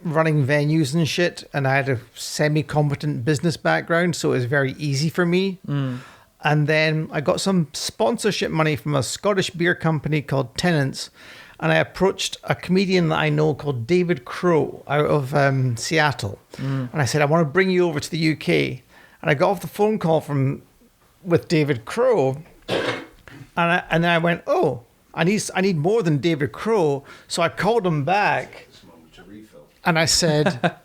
running venues and shit, and I had a semi competent business background, so it was very easy for me. And then I got some sponsorship money from a Scottish beer company called Tennent's. And I approached a comedian that I know called David Crow out of Seattle. And I said, I want to bring you over to the UK. And I got off the phone call with David Crow. And then I went, oh, I need more than David Crow. So I called him back. And I said,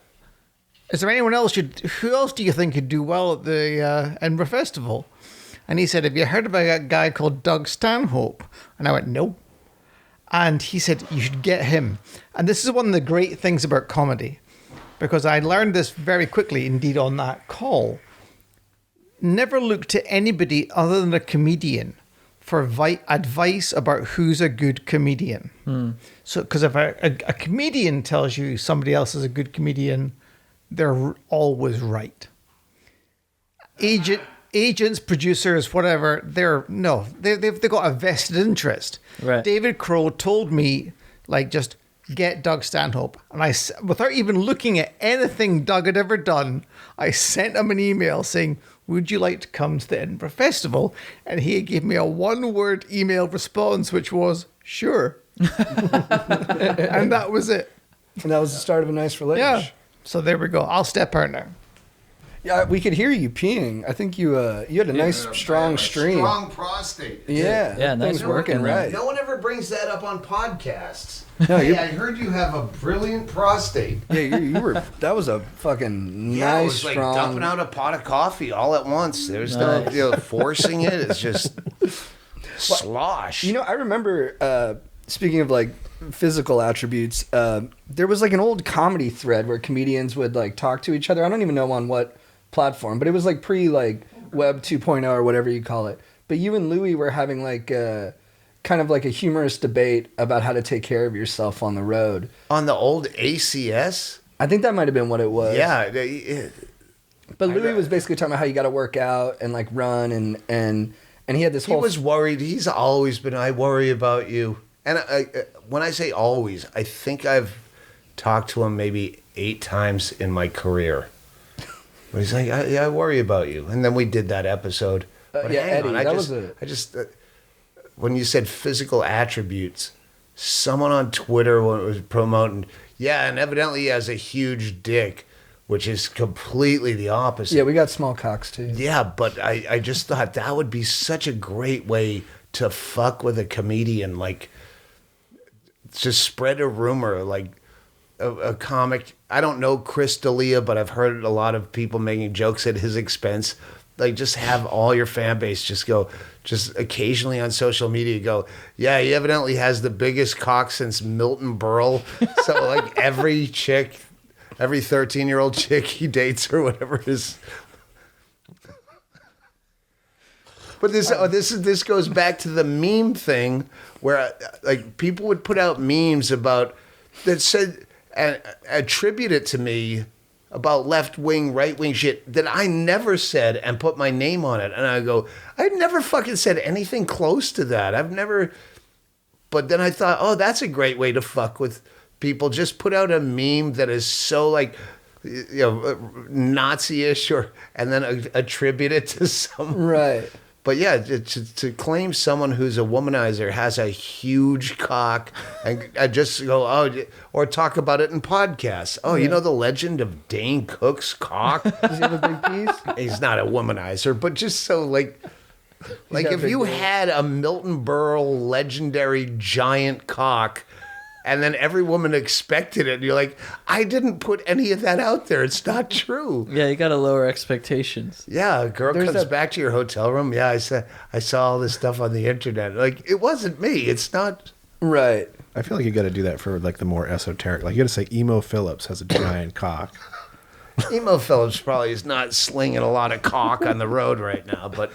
is there anyone else who else do you think could do well at the Edinburgh Festival? And he said, have you heard about a guy called Doug Stanhope? And I went, no. And he said, you should get him. And this is one of the great things about comedy, because I learned this very quickly, indeed, on that call. Never look to anybody other than a comedian for advice about who's a good comedian. So, because if a comedian tells you somebody else is a good comedian, they're always right. Agents, producers, whatever, they've got a vested interest. Right. David Crow told me, like, just get Doug Stanhope. And I, without even looking at anything Doug had ever done, I sent him an email saying, would you like to come to the Edinburgh Festival? And he gave me a one-word email response, which was, sure. And that was it. And that was the start of a nice relationship. Yeah. So there we go. I'll step out now. Yeah, we could hear you peeing. I think you had a nice strong stream. Strong prostate. Yeah, Yeah, nice things working there. right. No one ever brings that up on podcasts. No, Hey, you're- I heard you have a brilliant prostate. Yeah, you were. That was a fucking Yeah, it nice, was like strong. dumping out a pot of coffee all at once. There's Nice. no forcing it. It's just slosh. You know, I remember. Speaking of like physical attributes, there was like an old comedy thread where comedians would like talk to each other. I don't even know on what platform, but it was like pre like Web 2.0 or whatever you call it. But you and Louis were having like kind of like a humorous debate about how to take care of yourself on the road. on the old ACS? I think that might have been what it was. Yeah. But Louis was basically talking about how you got to work out and like run and he had this He whole. was worried. He's always been, I worry about you. And when I say always, I think I've talked to him maybe 8 times in my career. But he's like, I worry about you. And then we did that episode. But yeah, hang Eddie, on, that I was just when you said physical attributes, someone on Twitter was promoting, yeah, and evidently he has a huge dick, which is completely the opposite. Yeah, we got small cocks too. Yeah, but I just thought that would be such a great way to fuck with a comedian, like just spread a rumor, like a comic. I don't know Chris D'Elia, but I've heard a lot of people making jokes at his expense. Like, just have all your fan base just go, just occasionally on social media go, yeah, he evidently has the biggest cock since Milton Berle. So, like, every 13-year-old chick he dates or whatever is. But this goes back to the meme thing where, like, people would put out memes about that said, attribute it to me about left-wing, right-wing shit that I never said and put my name on it. And I go, I've never fucking said anything close to that. I've never... But then I thought, oh, that's a great way to fuck with people. Just put out a meme that is so, like, you know, Nazi-ish and then attribute it to someone. Right. But yeah, to claim someone who's a womanizer has a huge cock and just go, or talk about it in podcasts. Oh, you know the legend of Dane Cook's cock? Does he have a big piece? He's not a womanizer, but just so like got if big you balls. had a Milton Berle legendary giant cock and then every woman expected it, and you're like, I didn't put any of that out there. It's not true. Yeah, you got to lower expectations. Yeah, a girl There's comes that- back to your hotel room. Yeah, I saw all this stuff on the internet. Like, it wasn't me. It's not. Right. I feel like you got to do that for like the more esoteric. Like you got to say Emo Phillips has a giant cock. Emo Phillips probably is not slinging a lot of cock on the road right now, but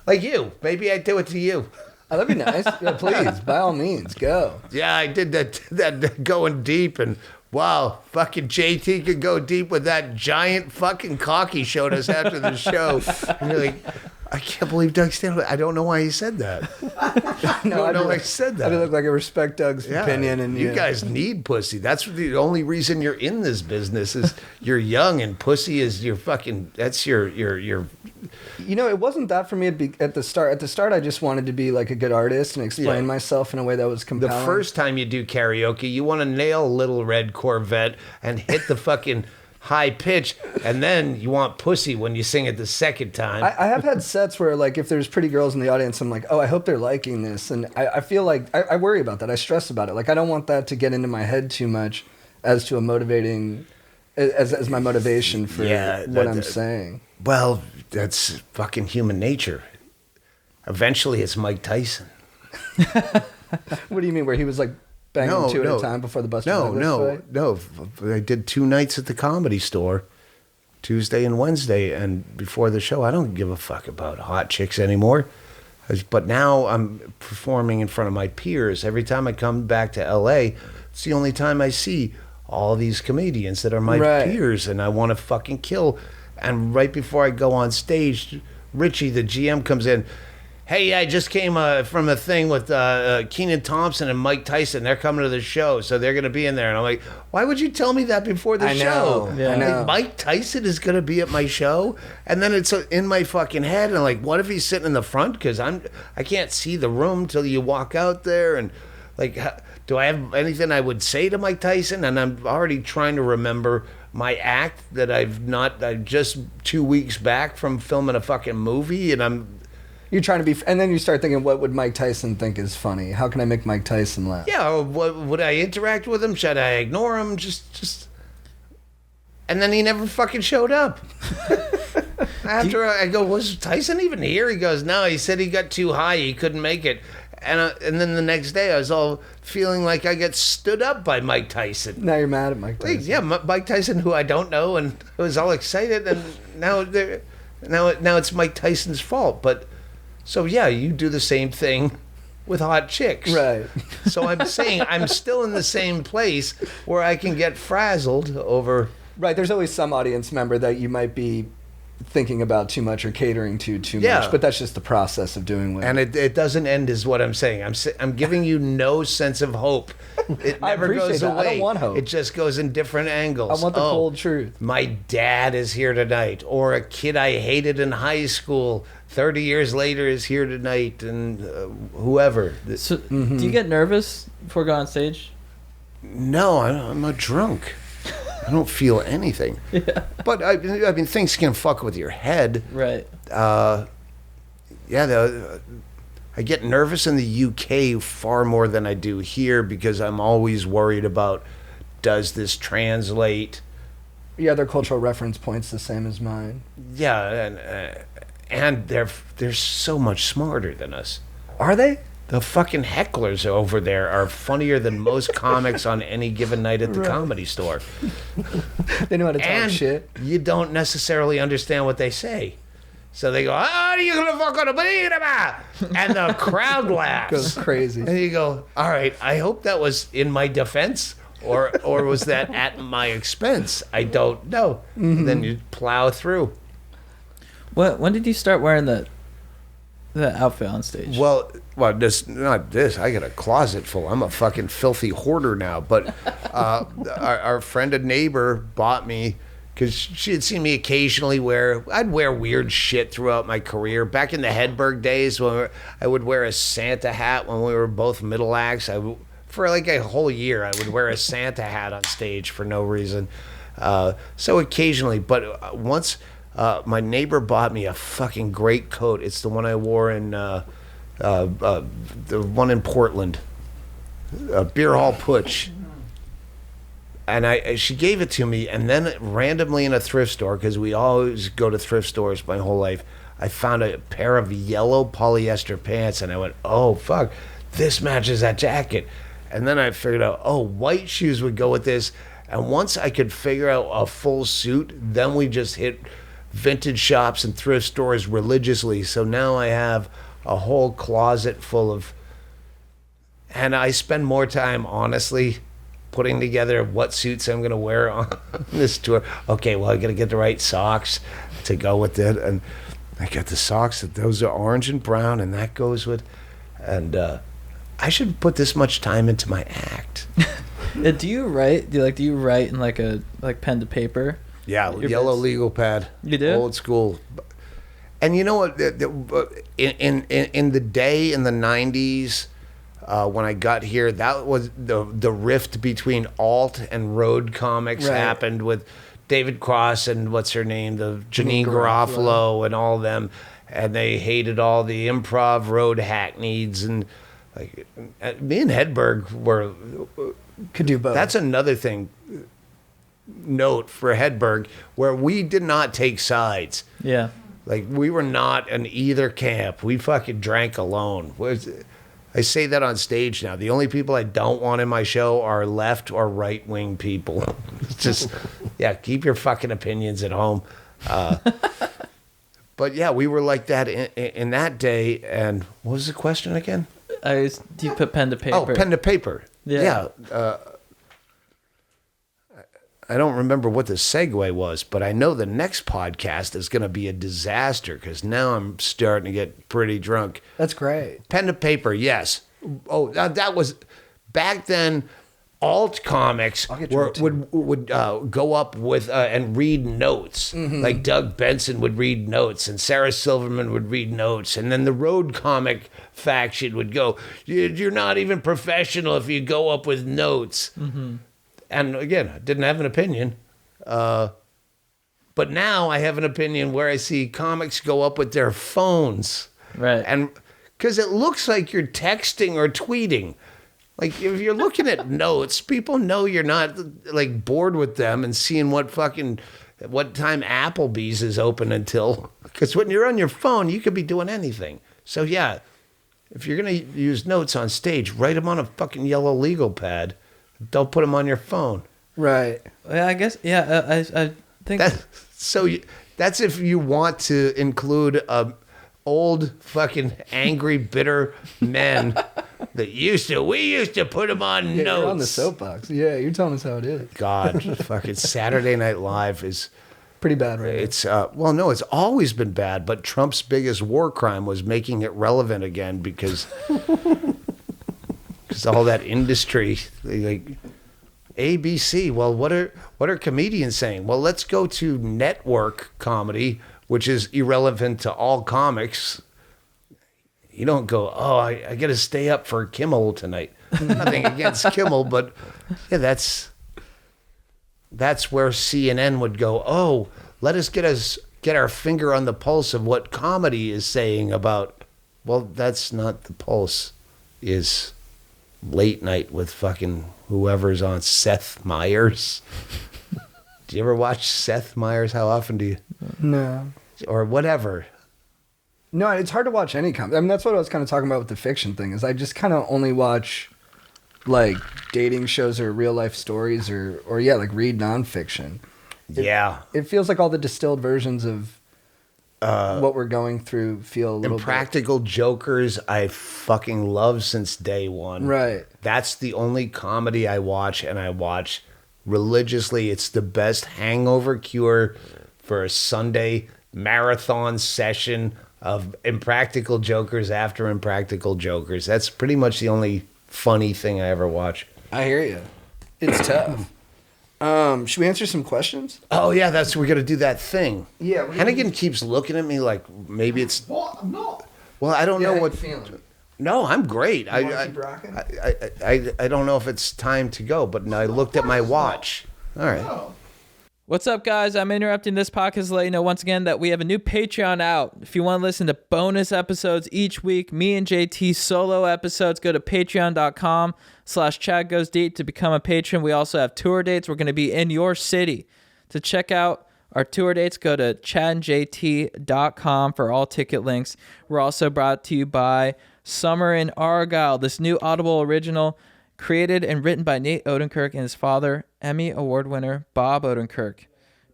like you, maybe I do it to you. Oh, that'd be nice. Yeah, please, by all means, go. Yeah, I did that going deep, and wow, fucking JT could go deep with that giant fucking cock he showed us after the show. And you're like, I can't believe Doug Stanhope. I don't know why he said that. No, I don't know why he said that. I look like I respect Doug's Yeah, opinion, and you guys need pussy. That's the only reason you're in this business is you're young, and pussy is your fucking. That's your. You know, it wasn't that for me at the start. At the start, I just wanted to be like a good artist and explain Yeah. myself in a way that was The compelling. first time you do karaoke, you want to nail Little Red Corvette and hit the fucking high pitch, and then you want pussy when you sing it the second time. I have had sets where, like, if there's pretty girls in the audience, I'm like, oh, I hope they're liking this. And I feel like I worry about that. I stress about it. Like, I don't want that to get into my head too much as to a motivating as my motivation for Yeah, what I'm saying. Well, that's fucking human nature. Eventually, it's Mike Tyson. What do you mean? Where he was like banging two at a time before the Buster Douglas fight? No. I did 2 nights at the Comedy Store, Tuesday and Wednesday, and before the show, I don't give a fuck about hot chicks anymore. But now I'm performing in front of my peers. Every time I come back to L.A., it's the only time I see all these comedians that are my peers, and I want to fucking kill. And right before I go on stage, Richie, the GM, comes in. Hey, I just came from a thing with Kenan Thompson and Mike Tyson. They're coming to the show, so they're going to be in there. And I'm like, why would you tell me that before the show? I know. Like, Mike Tyson is going to be at my show? And then it's in my fucking head. And I'm like, what if he's sitting in the front? Because I can't see the room till you walk out there. And like, do I have anything I would say to Mike Tyson? And I'm already trying to remember my act that I'm just 2 weeks back from filming a fucking movie. And You're trying to be, and then you start thinking, what would Mike Tyson think is funny? How can I make Mike Tyson laugh? yeah, would I interact with him? Should I ignore him? Just. And then he never fucking showed up. After I go, was Tyson even here? He goes, no, he said he got too high. He couldn't make it. And then the next day I was all feeling like I got stood up by Mike Tyson. Now you're mad at Mike Tyson. Like, yeah, Mike Tyson, who I don't know, and I was all excited, and now it's Mike Tyson's fault. But so yeah, you do the same thing with hot chicks, Right. So I'm saying I'm still in the same place where I can get frazzled over. Right, there's always some audience member that you might be thinking about too much or catering to too Yeah. much, but that's just the process of doing what. And it doesn't end, is what I'm saying. I'm giving you no sense of hope. It I never appreciate goes that. away. I don't want hope. It just goes in different angles. I want the cold truth. My dad is here tonight, or a kid I hated in high school 30 years later is here tonight, and whoever. So, do you get nervous before going on stage? No, I'm not drunk. I don't feel anything. Yeah. But I mean, things can fuck with your head. Right. I get nervous in the UK far more than I do here, because I'm always worried about, does this translate? Yeah, their cultural reference point's the same as mine. Yeah, and they're so much smarter than us. Are they? The fucking hecklers over there are funnier than most comics on any given night at the Comedy Store. They know how to talk And shit. you don't necessarily understand what they say. So they go, "Oh, are you gonna fucking believe it?" And the crowd laughs. Goes crazy. And you go, all right, I hope that was in my defense, or was that at my expense? I don't know. Mm-hmm. Then you plow through. When did you start wearing the outfit on stage? Well, not this. I got a closet full. I'm a fucking filthy hoarder now. But our friend and neighbor bought me, because she had seen me occasionally I'd wear weird shit throughout my career. Back in the Hedberg days, when I would wear a Santa hat when we were both middle acts. For like a whole year, I would wear a Santa hat on stage for no reason. So occasionally, but once my neighbor bought me a fucking great coat. It's the one I wore in the one in Portland, Beer Hall Putsch. And she gave it to me, and then randomly in a thrift store, because we always go to thrift stores my whole life, I found a pair of yellow polyester pants, and I went, oh, fuck, this matches that jacket. And then I figured out, oh, white shoes would go with this. And once I could figure out a full suit, then we just hit vintage shops and thrift stores religiously. So now I have a whole closet full of, and I spend more time, honestly, putting together what suits I'm going to wear on this tour. Okay, well, I got to get the right socks to go with it. And I got the socks, those are orange and brown, and that goes with, and I should put this much time into my act. Do you write? Do you write in like pen to paper? Yeah, Your yellow bits? legal pad. You do? Old school. And you know what? In the day in the 90s, when I got here, that was the rift between alt and road comics happened with David Cross and what's her name, the Janine Garofalo and all of them, and they hated all the improv road hackneys, and like me and Hedberg were. Could do both. That's another thing. note for Hedberg where we did not take sides. Yeah. Like, we were not in either camp. We fucking drank alone. I say that on stage now. The only people I don't want in my show are left or right wing people. It's just, yeah, keep your fucking opinions at home. But yeah, we were like that in that day. And what was the question again? Do you put pen to paper? Oh, pen to paper. Yeah. I don't remember what the segue was, but I know the next podcast is going to be a disaster because now I'm starting to get pretty drunk. That's great. Pen to paper, yes. Oh, that was back then. Alt comics would go up with and read notes. Like Doug Benson would read notes, and Sarah Silverman would read notes, and then the road comic faction would go, "You're not even professional if you go up with notes." And again, I didn't have an opinion. But now I have an opinion where I see comics go up with their phones. Right. And because it looks like you're texting or tweeting. Like, if you're looking at notes, people know you're not, like, bored with them and seeing what time Applebee's is open until. Because when you're on your phone, you could be doing anything. So, yeah, if you're going to use notes on stage, write them on a fucking yellow legal pad. Don't put them on your phone. Right. Yeah, I guess. Yeah, I think. That's if you want to include old fucking angry, bitter men that we used to put them on notes. You're on the soapbox. Yeah, you're telling us how it is. God, fucking Saturday Night Live is pretty bad right now. It's well, no, it's always been bad, but Trump's biggest war crime was making it relevant again because all that industry, like ABC. Well, what are comedians saying? Well, let's go to network comedy, which is irrelevant to all comics. You don't go, oh, I got to stay up for Kimmel tonight. Nothing against Kimmel, but yeah, that's where CNN would go, oh, let us get our finger on the pulse of what comedy is saying about. Well, that's not the pulse. Is late night with fucking whoever's on Seth Meyers. Do you ever watch Seth Meyers? How often do you? No. Or whatever. No, it's hard to watch any comedy. I mean, that's what I was kind of talking about with the fiction thing, is I just kind of only watch, like, dating shows or real life stories or yeah, like, read nonfiction. It feels like all the distilled versions of what we're going through feel a little Impractical Jokers I fucking love since day one. Right. That's the only comedy I watch, and I watch religiously. It's the best hangover cure for a Sunday marathon session of Impractical Jokers after Impractical Jokers. That's pretty much the only funny thing I ever watch. I hear you. It's tough. Should we answer some questions? Oh, yeah, we're going to do that thing. Yeah. Hennigan keeps looking at me like maybe it's... What? I'm not. Well, I don't know what... feeling. No, I'm great. You wanna keep rocking? I don't know if it's time to go, but I looked at my watch. All right. No. What's up, guys? I'm interrupting this podcast to let you know once again that we have a new Patreon out. If you want to listen to bonus episodes each week, me and JT solo episodes, go to patreon.com/ChadGoesDeep to become a patron. We also have tour dates. We're going to be in your city. To check out our tour dates, go to chadandjt.com for all ticket links. We're also brought to you by Summer in Argyle, this new Audible original created and written by Nate Odenkirk and his father, Emmy Award winner Bob Odenkirk.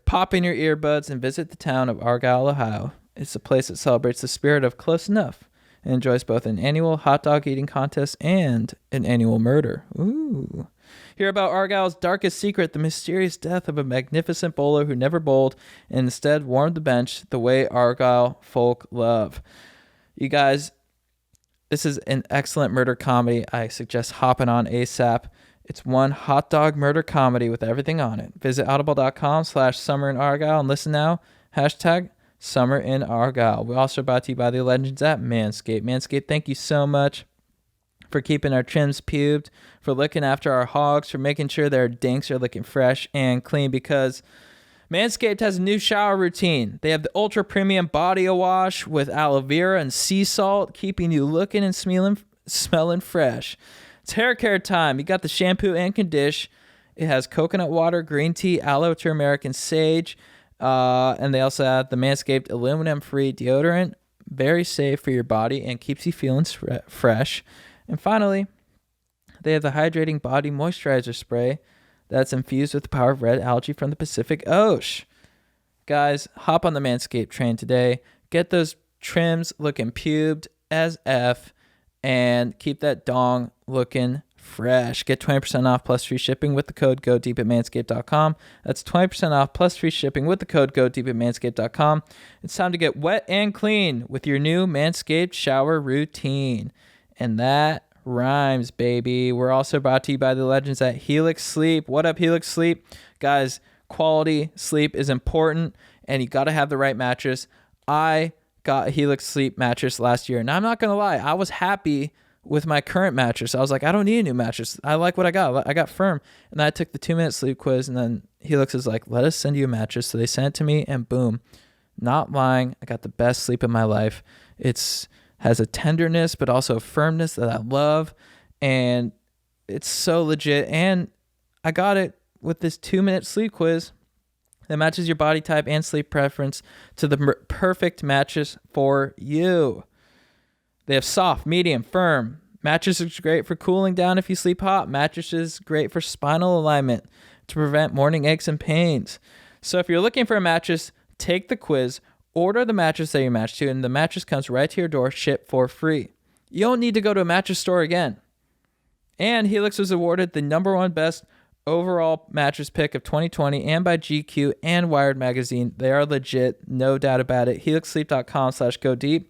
Pop in your earbuds and visit the town of Argyle, Ohio. It's a place that celebrates the spirit of close enough and enjoys both an annual hot dog eating contest and an annual murder. Ooh. Hear about Argyle's darkest secret, the mysterious death of a magnificent bowler who never bowled and instead warmed the bench the way Argyle folk love. You guys, this is an excellent murder comedy. I suggest hopping on ASAP. It's one hot dog murder comedy with everything on it. Visit audible.com/summerinargyle and listen now. #SummerInArgyle. We're also brought to you by the legends at Manscaped. Manscaped, thank you so much for keeping our trims pubed, for looking after our hogs, for making sure their dinks are looking fresh and clean, because Manscaped has a new shower routine. They have the ultra premium body wash with aloe vera and sea salt, keeping you looking and smelling fresh. It's hair care time. You got the shampoo and condition It has coconut water, green tea, aloe to American sage, and they also have the Manscaped aluminum-free deodorant, very safe for your body and keeps you feeling fresh. And finally, they have the hydrating body moisturizer spray that's infused with the power of red algae from the Pacific Ocean. Guys, hop on the Manscaped train today. Get those trims looking pubed as F and keep that dong looking fresh. Get 20% off plus free shipping with the code GODEEP at manscaped.com. That's 20% off plus free shipping with the code GODEEP at manscaped.com. It's time to get wet and clean with your new Manscaped shower routine. And that rhymes, baby. We're also brought to you by the legends at Helix Sleep. What up, Helix Sleep? Guys, quality sleep is important, and you got to have the right mattress. I got a Helix Sleep mattress last year, and I'm not going to lie, I was happy with my current mattress. I was like, I don't need a new mattress. I like what I got. I got firm. And then I took the 2-minute sleep quiz, and then Helix is like, let us send you a mattress. So they sent it to me, and boom, not lying, I got the best sleep of my life. It's has a tenderness, but also a firmness that I love, and it's so legit. And I got it with this 2-minute sleep quiz that matches your body type and sleep preference to the perfect mattress for you. They have soft, medium, firm. Mattresses are great for cooling down if you sleep hot. Mattresses great for spinal alignment to prevent morning aches and pains. So if you're looking for a mattress, take the quiz, order the mattress that you match to, and the mattress comes right to your door, shipped for free. You don't need to go to a mattress store again. And Helix was awarded the #1 best overall mattress pick of 2020 and by GQ and Wired Magazine. They are legit, no doubt about it. HelixSleep.com/GoDeep.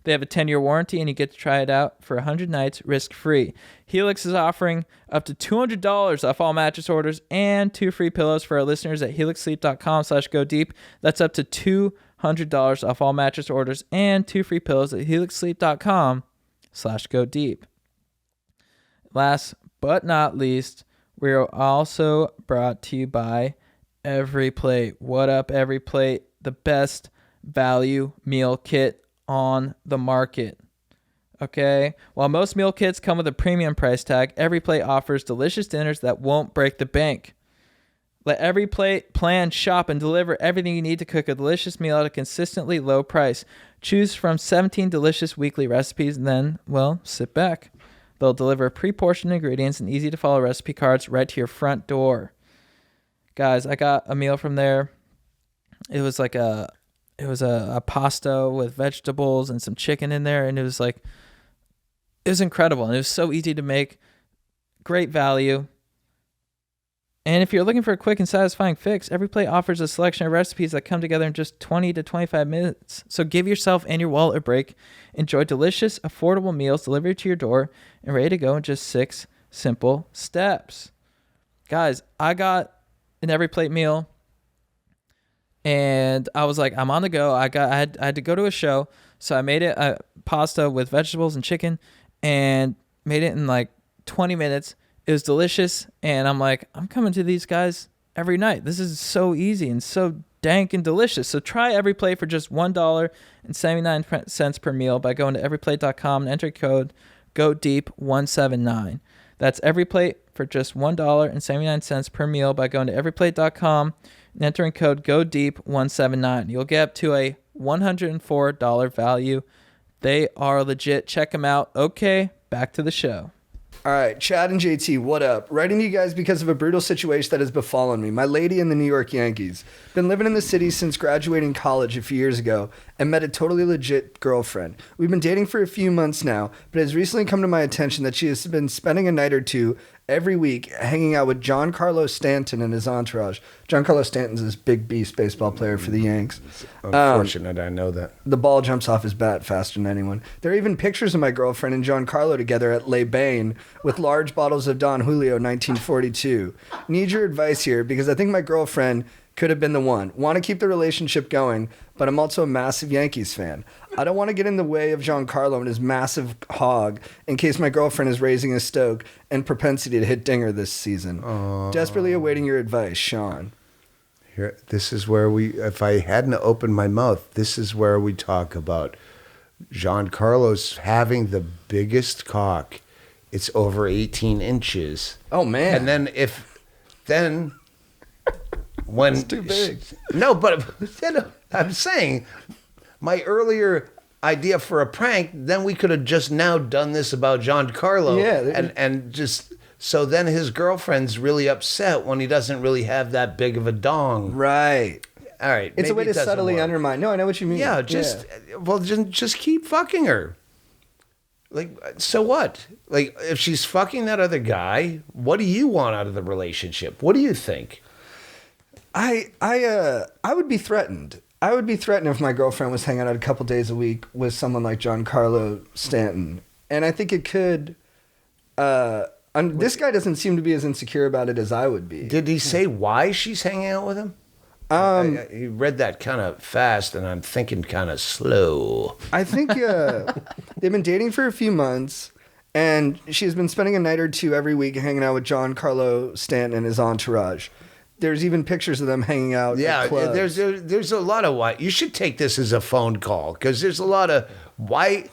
They have a 10-year warranty, and you get to try it out for 100 nights risk-free. Helix is offering up to $200 off all mattress orders and 2 free pillows for our listeners at HelixSleep.com/GoDeep. That's up to $200 off all mattress orders and 2 free pillows at HelixSleep.com/GoDeep. Last but not least, we are also brought to you by EveryPlate. What up, EveryPlate? The best value meal kit on the market. Okay, while most meal kits come with a premium price tag, EveryPlate offers delicious dinners that won't break the bank. Let EveryPlate plan, shop, and deliver everything you need to cook a delicious meal at a consistently low price. Choose from 17 delicious weekly recipes, and then, well, sit back. They'll deliver pre-portioned ingredients and easy-to-follow recipe cards right to your front door. Guys, I got a meal from there. It was like a pasta with vegetables and some chicken in there, and it was incredible, and it was so easy to make. Great value. And if you're looking for a quick and satisfying fix, EveryPlate offers a selection of recipes that come together in just 20 to 25 minutes. So give yourself and your wallet a break. Enjoy delicious, affordable meals delivered to your door and ready to go in just 6 simple steps. Guys, I got an EveryPlate meal, and I was like, I'm on the go. I had to go to a show, so I made it a pasta with vegetables and chicken, and made it in like 20 minutes. It was delicious, and I'm like, I'm coming to these guys every night. This is so easy and so dank and delicious. So try EveryPlate for just $1.79 per meal by going to everyplate.com and enter code GODEEP179. That's EveryPlate for just $1.79 per meal by going to everyplate.com and entering code GODEEP179. You'll get up to a $104 value. They are legit. Check them out. Okay, back to the show. All right, Chad and JT, what up? Writing to you guys because of a brutal situation that has befallen me. My lady and the New York Yankees. Been living in the city since graduating college a few years ago and met a totally legit girlfriend. We've been dating for a few months now, but it has recently come to my attention that she has been spending a night or two every week hanging out with Giancarlo Stanton and his entourage. Giancarlo Stanton's this big beast baseball player for the Yanks. Unfortunate, I know that. The ball jumps off his bat faster than anyone. There are even pictures of my girlfriend and Giancarlo together at Le Bain with large bottles of Don Julio 1942. Need your advice here because I think my girlfriend could have been the one. Want to keep the relationship going, but I'm also a massive Yankees fan. I don't want to get in the way of Giancarlo and his massive hog in case my girlfriend is raising a stoke and propensity to hit dinger this season. Desperately awaiting your advice, Sean. Here, this is where if I hadn't opened my mouth, this is where we talk about Giancarlo's having the biggest cock. It's over 18 inches. Oh, man. And then if then when It's too big. No, but I'm saying my earlier idea for a prank, then we could have just now done this about Giancarlo. Yeah. And just so then his girlfriend's really upset when he doesn't really have that big of a dong. Right. All right. It's a maybe way it to doesn't subtly work. undermine. No, I know what you mean. Yeah, just keep fucking her. Like, so what? Like, if she's fucking that other guy, what do you want out of the relationship? What do you think? I would be threatened. I would be threatened if my girlfriend was hanging out a couple days a week with someone like Giancarlo Stanton. And I think it could. This guy doesn't seem to be as insecure about it as I would be. Did he say why she's hanging out with him? He read that kind of fast, and I'm thinking kind of slow. I think they've been dating for a few months, and she's been spending a night or two every week hanging out with Giancarlo Stanton and his entourage. There's even pictures of them hanging out. Yeah, at clubs. there's a lot of why. You should take this as a phone call because there's a lot of why.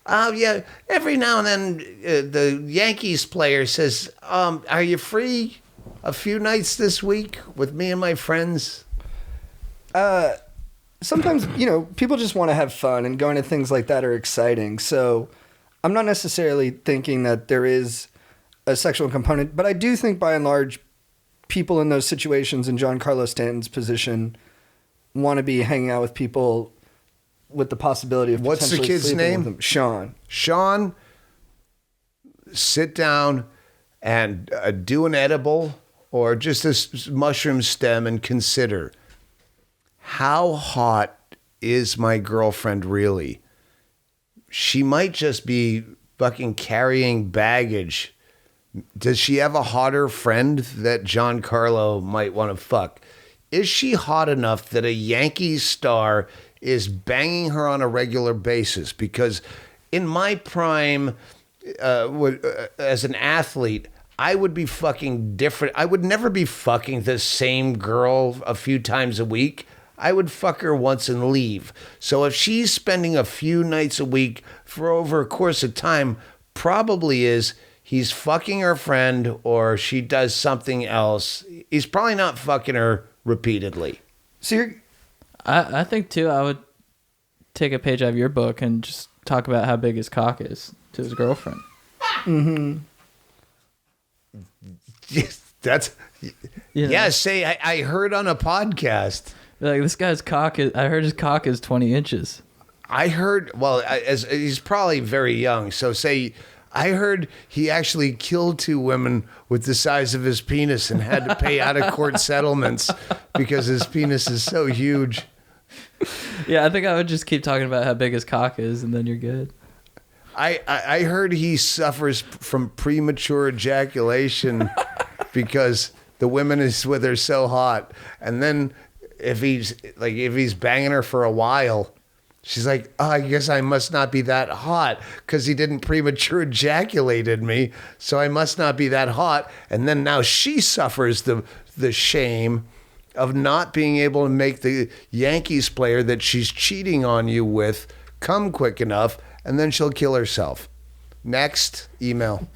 Oh yeah, every now and then the Yankees player says, "Are you free a few nights this week with me and my friends?" Sometimes, people just want to have fun, and going to things like that are exciting. So I'm not necessarily thinking that there is a sexual component, but I do think by and large, people in those situations in Giancarlo Stanton's position want to be hanging out with people with the possibility of What's the potentially kid's sleeping name? with them. Sean. Sean, sit down and do an edible or just a mushroom stem and consider, how hot is my girlfriend really? She might just be fucking carrying baggage. Does she have a hotter friend that Giancarlo might want to fuck? Is she hot enough that a Yankees star is banging her on a regular basis? Because in my prime, as an athlete, I would be fucking different. I would never be fucking the same girl a few times a week. I would fuck her once and leave. So if she's spending a few nights a week for over a course of time, probably is he's fucking her friend or she does something else. He's probably not fucking her repeatedly. So I think too, I would take a page out of your book and just talk about how big his cock is to his girlfriend. Mm-hmm. That's You know? yeah. Say I heard on a podcast. Like, this guy's cock is, I heard his cock is 20 inches. I heard, well, as he's probably very young. So say, I heard he actually killed 2 women with the size of his penis and had to pay out of court settlements because his penis is so huge. Yeah, I think I would just keep talking about how big his cock is, and then you're good. I heard he suffers from premature ejaculation because the women is with her so hot. And then if he's banging her for a while, she's like, oh, I guess I must not be that hot because he didn't premature ejaculated me, so I must not be that hot. And then now she suffers the shame of not being able to make the Yankees player that she's cheating on you with come quick enough, and then she'll kill herself. Next email.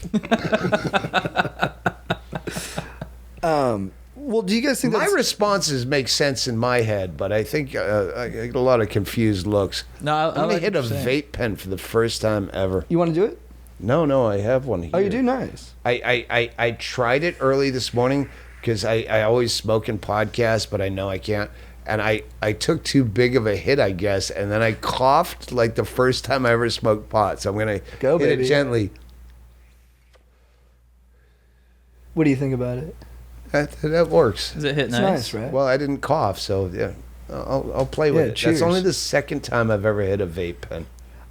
well, do you guys think My that's... responses make sense in my head, but I think I get a lot of confused looks. No, I I'm going like to hit what a you're saying. vape pen for the first time ever. You want to do it? No, I have one here. Oh, you do? Nice. I tried it early this morning because I always smoke in podcasts, but I know I can't. And I took too big of a hit, I guess, and then I coughed like the first time I ever smoked pot. So I'm going to Go, hit baby. it gently. What do you think about it? That works. Does it hit It's nice? nice, right? Well, I didn't cough, so yeah, I'll play with Yeah, it. cheers. That's only the second time I've ever hit a vape pen.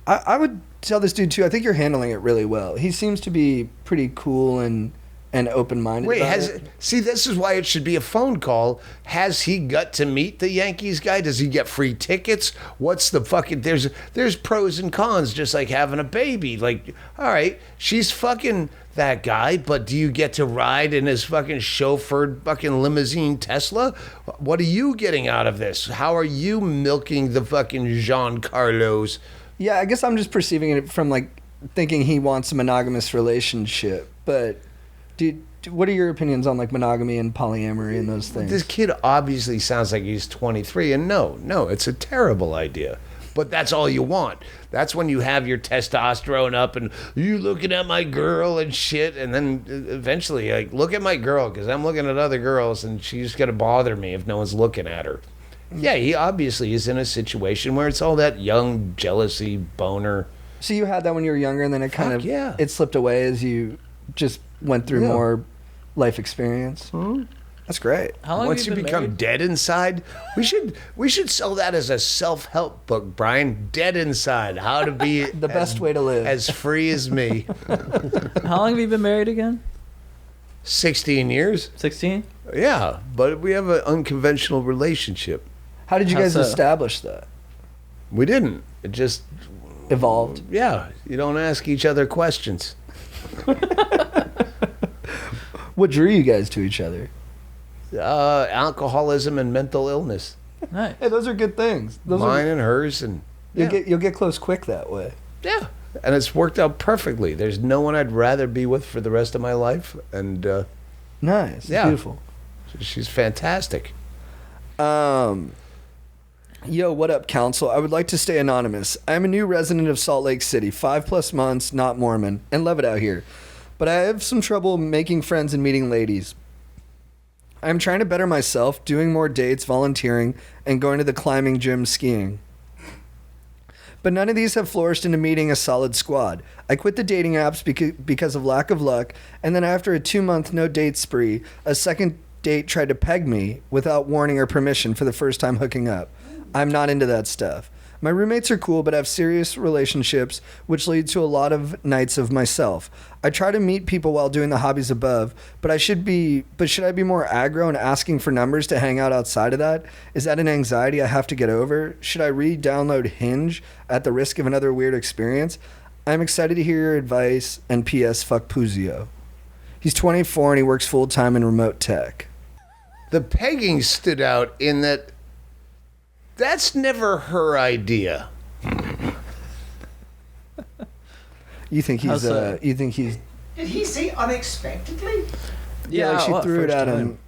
I would tell this dude, too, I think you're handling it really well. He seems to be pretty cool and open-minded Wait, about it. see, this is why it should be a phone call. Has he got to meet the Yankees guy? Does he get free tickets? What's the fucking... There's pros and cons, just like having a baby. Like, all right, she's fucking that guy, but do you get to ride in his fucking chauffeured fucking limousine Tesla? What are you getting out of this? How are you milking the fucking Giancarlos? Yeah, I guess I'm just perceiving it from, like, thinking he wants a monogamous relationship. But, dude, what are your opinions on like monogamy and polyamory and those things? This kid obviously sounds like he's 23, and no, it's a terrible idea. But that's all you want. That's when you have your testosterone up and you looking at my girl and shit, and then eventually, like, look at my girl because I'm looking at other girls and she's gonna bother me if no one's looking at her. Yeah, he obviously is in a situation where it's all that young jealousy, boner. So you had that when you were younger, and then it kind of it slipped away as you just went through more life experience. That's great. How long Once have you you been become married? dead inside, we should sell that as a self-help book, Brian. Dead inside, how to be The best way to live. as free as me. How long have you been married again? 16 years. 16? Yeah, but we have an unconventional relationship. How did you How guys so? establish that? We didn't. It just Evolved. Yeah, you don't ask each other questions. What drew you guys to each other? Alcoholism and mental illness. Nice. Hey, those are good things. Those Mine are, and hers, and you'll get close quick that way. yeah, and it's worked out perfectly. There's no one I'd rather be with for the rest of my life, and Nice. Yeah. Beautiful. she's fantastic. Yo, what up, council? I would like to stay anonymous. I'm a new resident of Salt Lake City, 5+ months, not Mormon, and love it out here. But I have some trouble making friends and meeting ladies. I'm trying to better myself, doing more dates, volunteering, and going to the climbing gym skiing. But none of these have flourished into meeting a solid squad. I quit the dating apps because of lack of luck, and then after a 2-month no-date spree, a second date tried to peg me without warning or permission for the first time hooking up. I'm not into that stuff. My roommates are cool, but have serious relationships, which lead to a lot of nights of myself. I try to meet people while doing the hobbies above, but should I be more aggro and asking for numbers to hang out outside of that? Is that an anxiety I have to get over? Should I re-download Hinge at the risk of another weird experience? I'm excited to hear your advice, and P.S. fuck Puzio. He's 24 and he works full-time in remote tech. The pegging stood out in that that's never her idea. You think How's he's that? Did he say unexpectedly? Yeah, like she well, threw it first at time. him.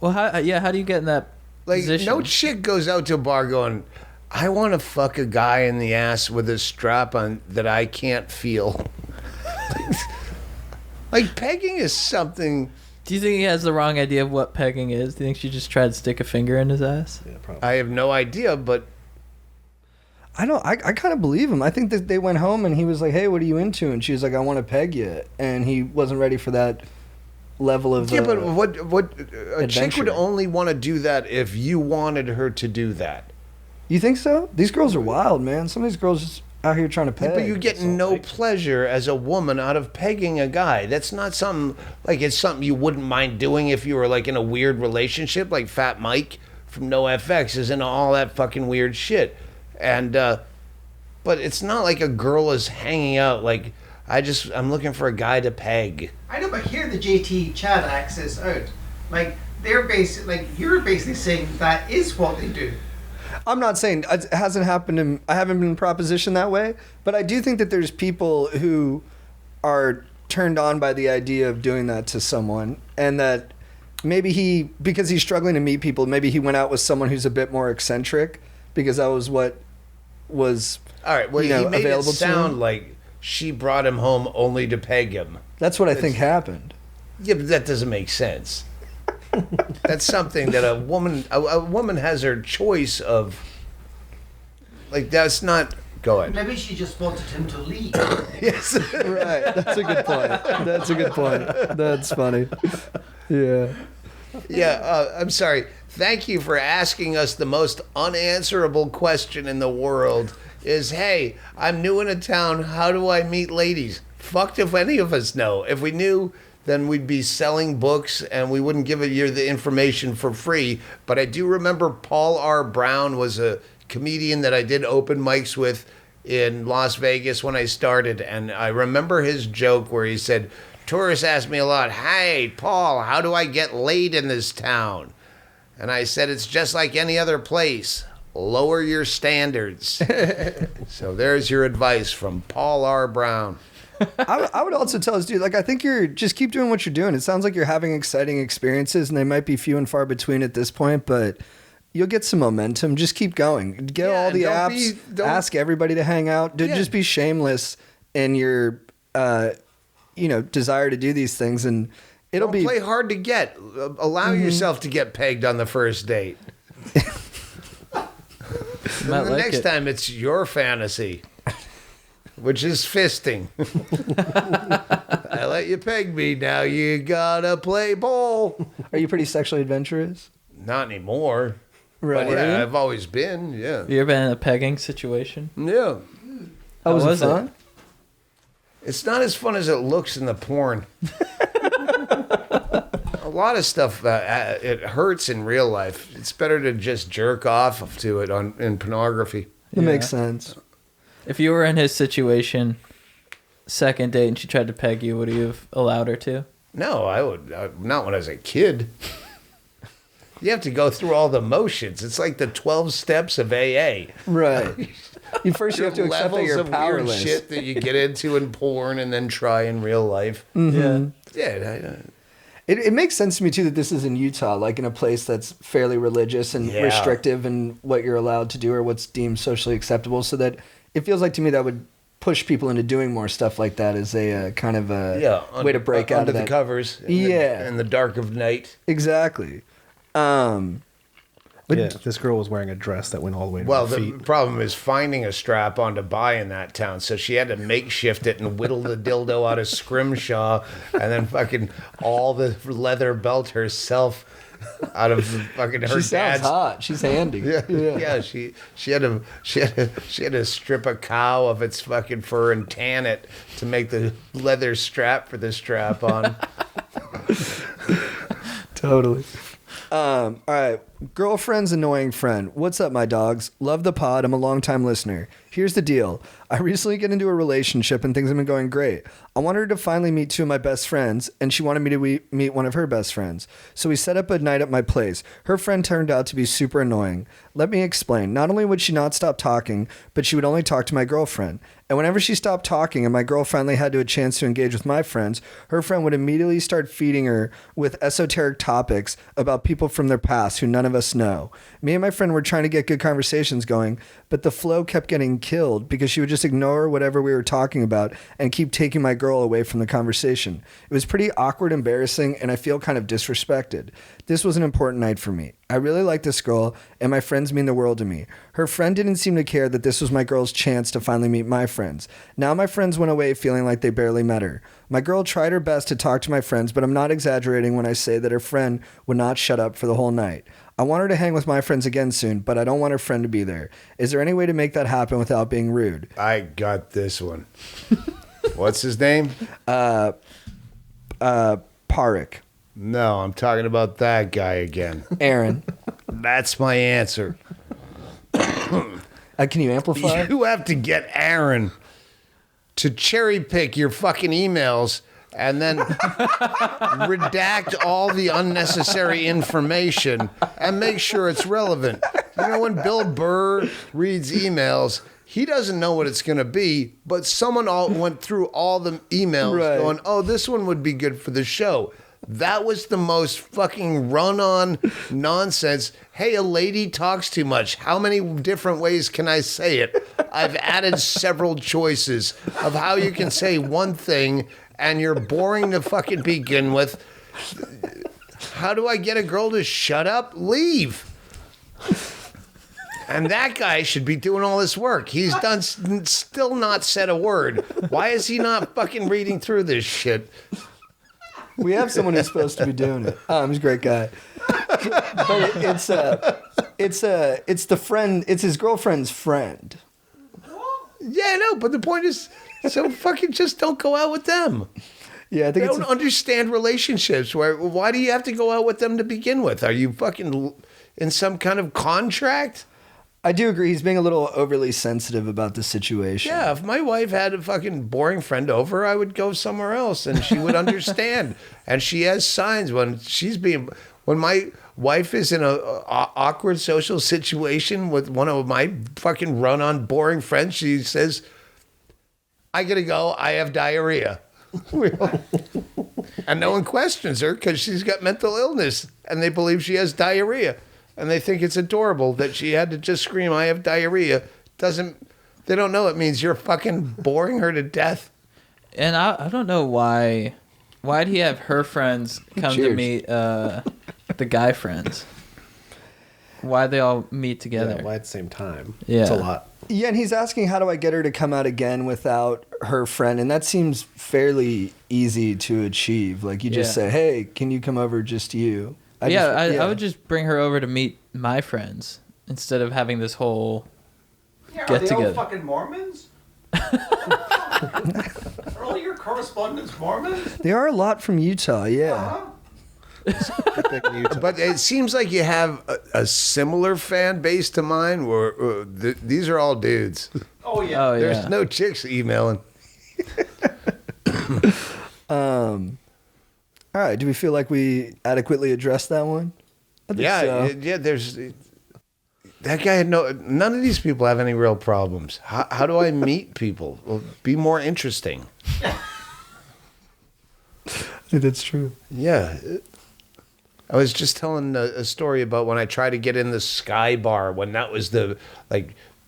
Well, how do you get in that Like, position? no chick goes out to a bar going, I want to fuck a guy in the ass with a strap on that I can't feel. Like, pegging is something. Do you think he has the wrong idea of what pegging is? Do you think she just tried to stick a finger in his ass? Yeah, probably. I have no idea, but I kind of believe him. I think that they went home and he was like, "Hey, what are you into?" And she was like, "I want to peg you." And he wasn't ready for that level of yeah, but what a chick adventure. would only want to do that if you wanted her to do that. You think so? These girls are wild, man. Some of these girls just out here trying to peg. But you get no pleasure as a woman out of pegging a guy. That's not something like it's something you wouldn't mind doing if you were like in a weird relationship, like Fat Mike from NoFX is into all that fucking weird shit. And but it's not like a girl is hanging out like I'm looking for a guy to peg. I know, but here the JT Chad access out. Like you're basically saying that is what they do. I'm not saying it hasn't happened to I haven't been propositioned that way, but I do think that there's people who are turned on by the idea of doing that to someone, and that maybe because he's struggling to meet people, maybe he went out with someone who's a bit more eccentric because that was what was All right, well, you know, he made it available to sound him. like she brought him home only to peg him. That's what I think happened. Yeah, but that doesn't make sense. That's something that a woman has her choice of. Like, that's not. Go ahead. Maybe she just wanted him to leave. Yes, right. That's a good point. That's a good point. That's funny. Yeah. Yeah, I'm sorry. Thank you for asking us the most unanswerable question in the world. Is, hey, I'm new in a town. How do I meet ladies? Fucked if any of us know. If we knew, then we'd be selling books and we wouldn't give you the information for free. But I do remember Paul R. Brown was a comedian that I did open mics with in Las Vegas when I started. And I remember his joke where he said, tourists ask me a lot, hey, Paul, how do I get laid in this town? And I said, it's just like any other place. Lower your standards. So there's your advice from Paul R. Brown. I would also tell this dude, like, I think you're just keep doing what you're doing. It sounds like you're having exciting experiences, and they might be few and far between at this point, but you'll get some momentum. Just keep going. Get all the apps. Ask everybody to hang out. Just be shameless in your, desire to do these things, and it'll be play hard to get. Allow yourself to get pegged on the first date. Might The like next it. time it's your fantasy, which is fisting. I let you peg me, now you gotta play ball. Are you pretty sexually adventurous? Not anymore. Right. But yeah, I've always been, yeah. You ever been in a pegging situation? Yeah. How was was it? it fun? It's not as fun as it looks in the porn. A lot of stuff, it hurts in real life. It's better to just jerk off to it in pornography. It makes sense. If you were in his situation, second date, and she tried to peg you, would you have allowed her to? No, I would not when I was a kid. You have to go through all the motions. It's like the 12 steps of AA. Right. You have to accept that you're of powerless. weird shit that you get into in porn and then try in real life. Yeah. Yeah. It makes sense to me too that this is in Utah, like in a place that's fairly religious and Yeah. restrictive in what you're allowed to do or what's deemed socially acceptable. So that it feels like to me that would push people into doing more stuff like that as a kind of a way to break out under of that. the covers. In the dark of night. Exactly. But Yeah, this girl was wearing a dress that went all the way to Well, her the feet. problem is finding a strap on to buy in that town. So she had to makeshift it and whittle the dildo out of scrimshaw and then fucking all the leather belt herself out of fucking her she sounds dad's. hot. She's handy. Yeah, she had to strip a cow of its fucking fur and tan it to make the leather strap for the strap on. Totally. All right. Girlfriend's annoying friend. What's up, my dogs? Love the pod. I'm a longtime listener. Here's the deal. I recently get into a relationship and things have been going great. I wanted her to finally meet two of my best friends, and she wanted me to meet one of her best friends. So we set up a night at my place. Her friend turned out to be super annoying. Let me explain. Not only would she not stop talking, but she would only talk to my girlfriend. And whenever she stopped talking and my girl finally had a chance to engage with my friends, her friend would immediately start feeding her with esoteric topics about people from their past who none of us know. Me and my friend were trying to get good conversations going, but the flow kept getting killed because she would just ignore whatever we were talking about and keep taking my girl away from the conversation. It was pretty awkward, embarrassing, and I feel kind of disrespected. This was an important night for me. I really like this girl, and my friends mean the world to me. Her friend didn't seem to care that this was my girl's chance to finally meet my friends. Now my friends went away feeling like they barely met her. My girl tried her best to talk to my friends, but I'm not exaggerating when I say that her friend would not shut up for the whole night. I want her to hang with my friends again soon, but I don't want her friend to be there. Is there any way to make that happen without being rude? I got this one. What's his name? Parik. No, I'm talking about that guy again. Aaron. That's my answer. Can you amplify? You have to get Aaron to cherry pick your fucking emails and then redact all the unnecessary information and make sure it's relevant. You know, when Bill Burr reads emails, he doesn't know what it's going to be, but someone went through all the emails going, oh, this one would be good for the show. That was the most fucking run-on nonsense. Hey, a lady talks too much. How many different ways can I say it? I've added several choices of how you can say one thing, and you're boring to fucking begin with. How do I get a girl to shut up? Leave. And that guy should be doing all this work. He's done, still not said a word. Why is he not fucking reading through this shit? We have someone who's supposed to be doing it. He's a great guy. But it's the friend. It's his girlfriend's friend. Yeah, no, but the point is, so fucking just don't go out with them. Yeah, I They think don't understand relationships. Why do you have to go out with them to begin with? Are you fucking in some kind of contract? I do agree. He's being a little overly sensitive about the situation. Yeah, if my wife had a fucking boring friend over, I would go somewhere else and she would understand. And she has signs when my wife is in a awkward social situation with one of my fucking run-on boring friends, she says, I gotta go. I have diarrhea. And no one questions her because she's got mental illness and they believe she has diarrhea. And they think it's adorable that she had to just scream, I have diarrhea. They don't know it means you're fucking boring her to death. And I don't know why. Why'd he have her friends come to Cheers. meet the guy friends? Why'd they all meet together? Yeah, why at the same time? Yeah. It's a lot. Yeah, and he's asking, how do I get her to come out again without her friend? And that seems fairly easy to achieve. Like, you just Yeah. say, hey, can you come over, just you? I would just bring her over to meet my friends instead of having this whole Yeah, get are they all together. fucking Mormons? Are all your correspondents Mormons? They are a lot from Utah, yeah. But it seems like you have a similar fan base to mine where these are all dudes. Oh yeah. Oh yeah. There's no chicks emailing. All right, do we feel like we adequately addressed that one? I think so. There's that guy had none of these people have any real problems. How do I meet people? Well, be more interesting. That's true. Yeah. I was just telling a story about when I tried to get in the Sky Bar when that was the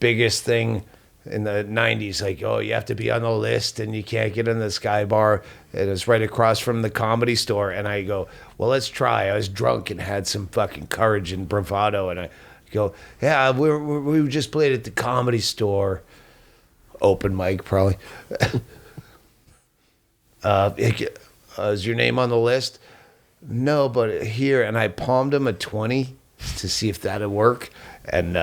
biggest thing in the 90s. Like, oh, you have to be on the list and you can't get in the Sky Bar. And it's right across from the Comedy Store. And I go, well, let's try. I was drunk and had some fucking courage and bravado. And I go, yeah, we just played at the Comedy Store. Open mic, probably. Is your name on the list? No, but here, and I palmed him a 20 to see if that'd work, and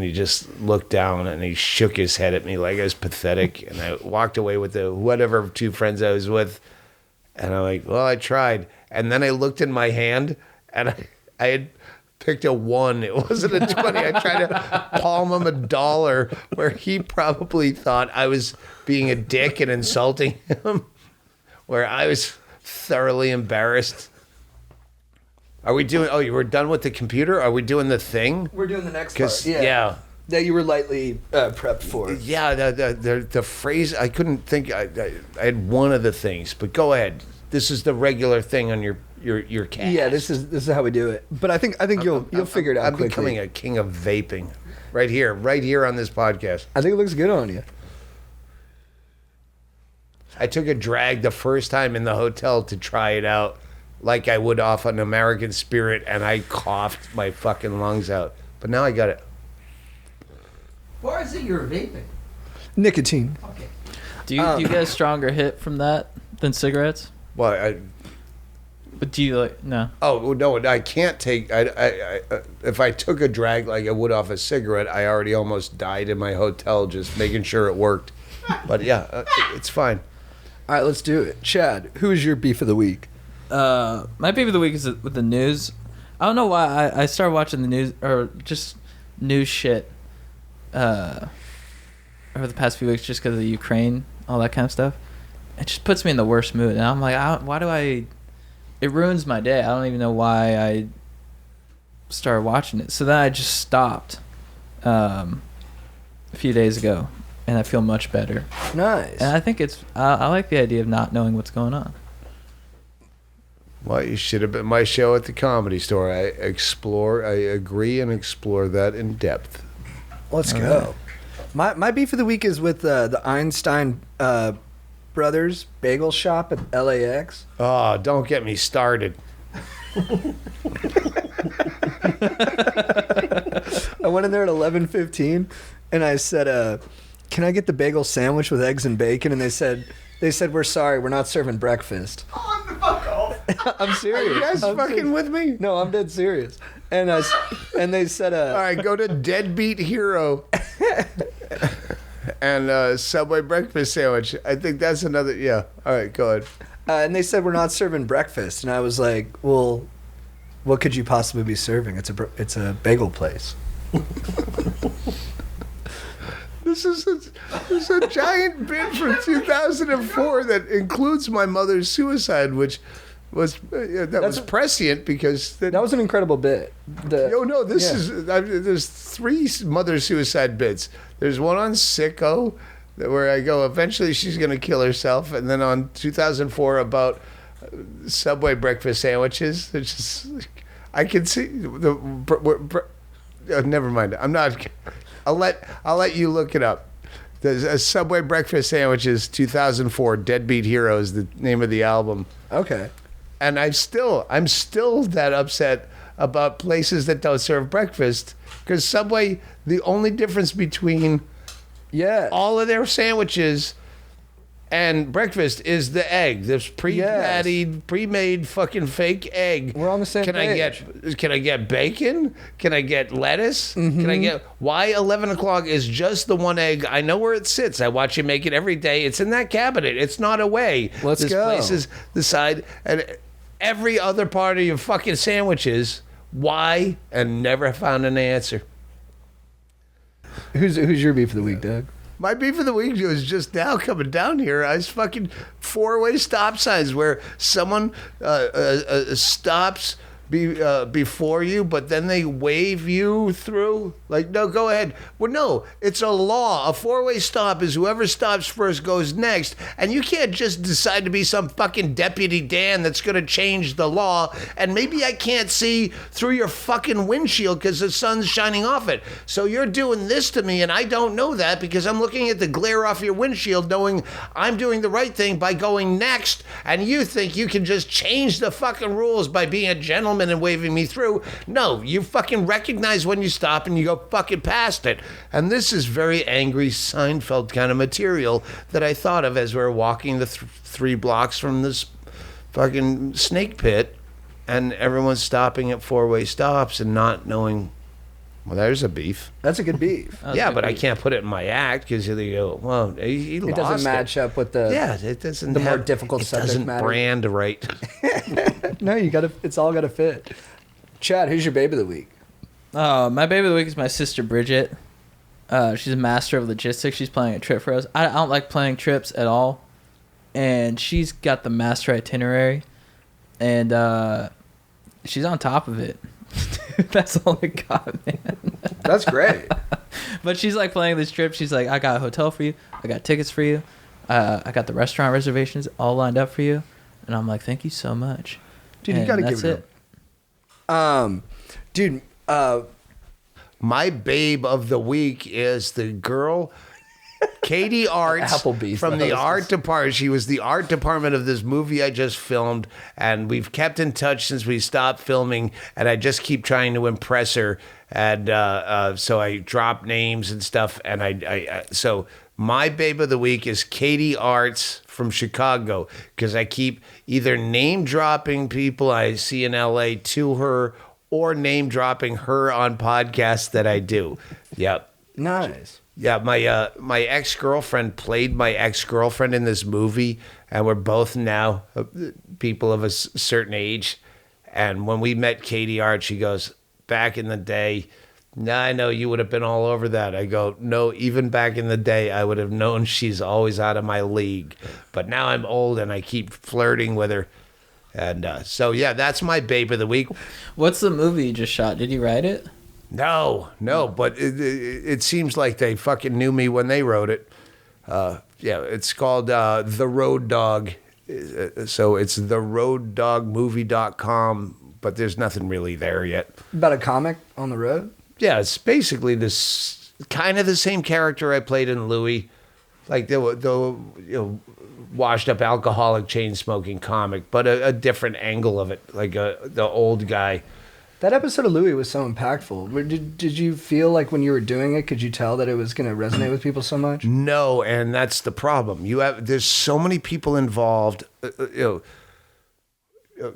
he just looked down and he shook his head at me like I was pathetic, and I walked away with the whatever two friends I was with, and I'm like, well, I tried, and then I looked in my hand, and I had picked a 1. It wasn't a 20. I tried to palm him $1, where he probably thought I was being a dick and insulting him, where I was thoroughly embarrassed. Are we doing? Oh, you were done with the computer? Are we doing the thing? We're doing the next 'Cause, part. yeah. That you were lightly prepped for. Yeah, the phrase, I couldn't think. I had one of the things, but go ahead. This is the regular thing on your cast. Yeah, this is how we do it. But I think you'll figure it out I'm quickly. becoming a king of vaping, right here on this podcast. I think it looks good on you. I took a drag the first time in the hotel to try it out, like I would off an American Spirit, and I coughed my fucking lungs out. But now I got it. Why is it you're vaping? Nicotine. Okay. Do you get a stronger hit from that than cigarettes? Well, But do you like no? oh no, I can't take. If I took a drag like I would off a cigarette, I already almost died in my hotel just making sure it worked. But yeah, it's fine. All right, let's do it. Chad, who is your beef of the week? My beef of the week is with the news. I don't know why I started watching the news or just news shit over the past few weeks just because of the Ukraine, all that kind of stuff. It just puts me in the worst mood, and I'm like, why do I? It ruins my day. I don't even know why I started watching it. So then I just stopped a few days ago, and I feel much better. Nice. And I think I like the idea of not knowing what's going on. Well, you should have been my show at the Comedy Store. I agree and explore that in depth. Let's go. My beef of the week is with the Einstein Brothers Bagel Shop at LAX. Oh, don't get me started. I went in there at 11:15, and I said, "Can I get the bagel sandwich with eggs and bacon?" And they said, "We're sorry, we're not serving breakfast." Oh, fuck off. I'm serious. Are you guys I'm fucking serious. with me? No, I'm dead serious. And they said, All right, go to Deadbeat Hero and Subway breakfast sandwich. I think that's another. Yeah. All right, go ahead. and they said we're not serving breakfast, and I was like, well, what could you possibly be serving? It's a bagel place. This is a giant bit from 2004 that includes my mother's suicide, which was was prescient because That was an incredible bit. there's 3 mother suicide bits. There's one on Sicko. where I go, eventually she's going to kill herself. And then on 2004 about Subway breakfast sandwiches. It's just, I can see never mind. I'm not. I'll let you look it up. There's a Subway breakfast sandwiches 2004 Deadbeat Heroes, the name of the album. Okay. And I'm still that upset about places that don't serve breakfast, because Subway, the only difference between all of their sandwiches and breakfast is the egg. This pre-patted, pre-made fucking fake egg. We're on the same page. Can I get bacon? Can I get lettuce? Mm-hmm. Can I get... Why 11 o'clock is just the one egg? I know where it sits. I watch you make it every day. It's in that cabinet. It's not away. Let's go. This place is the side. And every other part of your fucking sandwiches, why? And never found an answer. Who's your beef of the week, Doug? My beef of the week was just now coming down here. I was fucking four-way stop signs where someone stops before you, but then they wave you through. Like, no, go ahead. Well, no, it's a law. A four-way stop is whoever stops first goes next, and you can't just decide to be some fucking Deputy Dan that's going to change the law, and maybe I can't see through your fucking windshield because the sun's shining off it. So you're doing this to me, and I don't know that because I'm looking at the glare off your windshield knowing I'm doing the right thing by going next, and you think you can just change the fucking rules by being a gentleman and waving me through. No, you fucking recognize when you stop and you go fucking past it. And this is very angry Seinfeld kind of material that I thought of as we were walking the 3 blocks from this fucking snake pit, and everyone's stopping at four-way stops and not knowing. Well, there's a beef. That's a good beef. Yeah, but I can't put it in my act because they go, well, he lost it. Doesn't match up with the it doesn't. the more difficult subject doesn't matter. brand right. No, you gotta. It's all gotta fit. Chad, who's your babe of the week? My baby of the week is my sister Bridget. She's a master of logistics. She's planning a trip for us. I don't like planning trips at all, and she's got the master itinerary, and she's on top of it. That's all I got, man. That's great. But she's like planning this trip. She's like, I got a hotel for you. I got tickets for you. I got the restaurant reservations all lined up for you. And I'm like, thank you so much. Dude, you gotta give it up. Dude, my babe of the week is the girl, Katie Arts, Applebee's, from the the hostess. art department. She was the art department of this movie I just filmed, and we've kept in touch since we stopped filming, and I just keep trying to impress her. And so I drop names and stuff, and I so my babe of the week is Katie Arts from Chicago, because I keep either name dropping people I see in LA to her or name dropping her on podcasts that I do. Yep. nice. Yeah, my ex-girlfriend played my ex-girlfriend in this movie, and we're both now people of a certain age. And when we met Katie Art, she goes, back in the day, I know you would have been all over that. I go, no, even back in the day, I would have known she's always out of my league. But now I'm old and I keep flirting with her. And so, yeah, that's my babe of the week. What's the movie you just shot? Did you write it? No, but it seems like they fucking knew me when they wrote it. Yeah, it's called The Road Dog. So it's theroaddogmovie.com, but there's nothing really there yet. About a comic on the road? Yeah, it's basically this kind of the same character I played in Louis, like the washed up alcoholic chain smoking comic, but a different angle of it, like the old guy. That episode of Louis was so impactful. Did you feel like when you were doing it, could you tell that it was going to resonate with people so much? No, and that's the problem. There's so many people involved.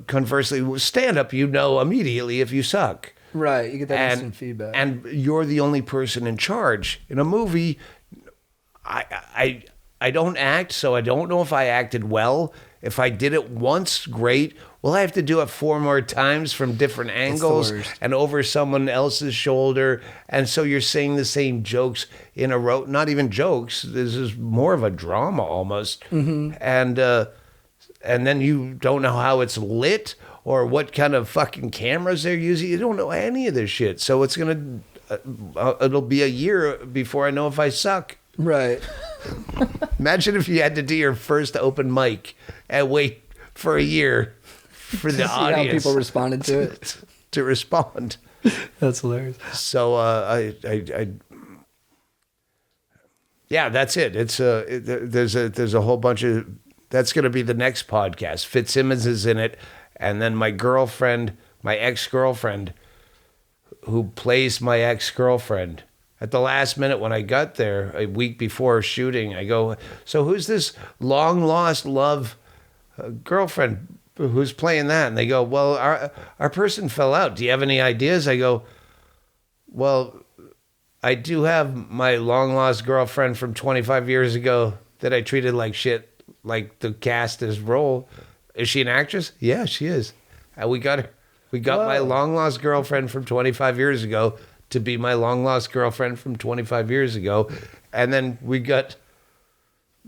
Conversely, stand up, immediately if you suck. Right, you get that instant feedback. And you're the only person in charge. In a movie, I don't act, so I don't know if I acted well. If I did it once, great. Well, I have to do it 4 more times from different angles and over someone else's shoulder. And so you're saying the same jokes in a row. Not even jokes. This is more of a drama almost. Mm-hmm. And then you don't know how it's lit or what kind of fucking cameras they're using. You don't know any of this shit. So it'll be a year before I know if I suck. Right. Imagine if you had to do your first open mic and wait for a year for the See how audience people responded to it. to respond. That's hilarious. So yeah, that's it. It's there's a whole bunch of, that's going to be the next podcast. Fitzsimmons is in it, and then my ex-girlfriend, who plays my ex-girlfriend. At the last minute when I got there, a week before shooting, I go, so who's this long-lost love girlfriend who's playing that? And they go, well, our person fell out. Do you have any ideas? I go, well, I do have my long-lost girlfriend from 25 years ago that I treated like shit, like the cast as role. Is she an actress? Yeah, she is. And we got her. We got my long-lost girlfriend from 25 years ago to be my long-lost girlfriend from 25 years ago. And then we got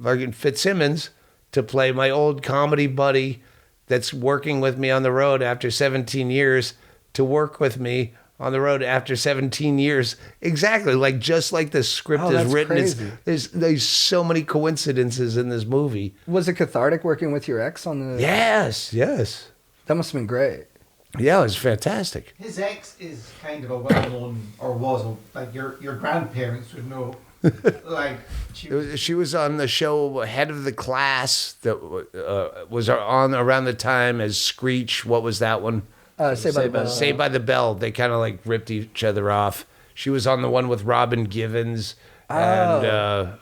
fucking Fitzsimmons to play my old comedy buddy that's working with me on the road after 17 years to work with me on the road after 17 years. Exactly. Like, just like the script is that's written. crazy. There's so many coincidences in this movie. Was it cathartic working with your ex on the... Yes. That must have been great. Yeah, it was fantastic. His ex is kind of a well-known, or was, like your grandparents would know. Like She was on the show Head of the Class that was on around the time as Screech. What was that one? Saved by the Bell. Saved by the Bell. They kind of like ripped each other off. She was on the one with Robin Givens and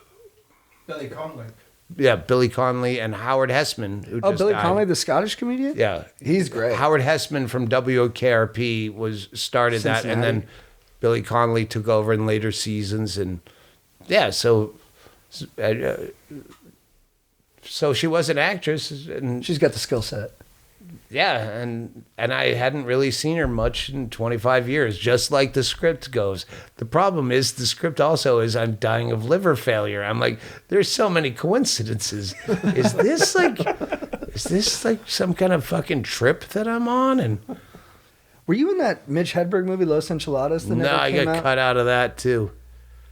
Billy Conley. Billy Connolly and Howard Hessman. Who just Billy died. Connolly, the Scottish comedian? Yeah, He's great. Howard Hessman from WKRP started that, and then Billy Connolly took over in later seasons, and so she was an actress, and She's got the skill set. yeah, and I hadn't really seen her much in 25 years, just like the script goes. The problem is the script also is I'm dying of liver failure. I'm like, there's so many coincidences. Is this like some kind of fucking trip that I'm on? And Were you in that Mitch Hedberg movie, Los Enchiladas? That no, never I came got out? cut out of that too.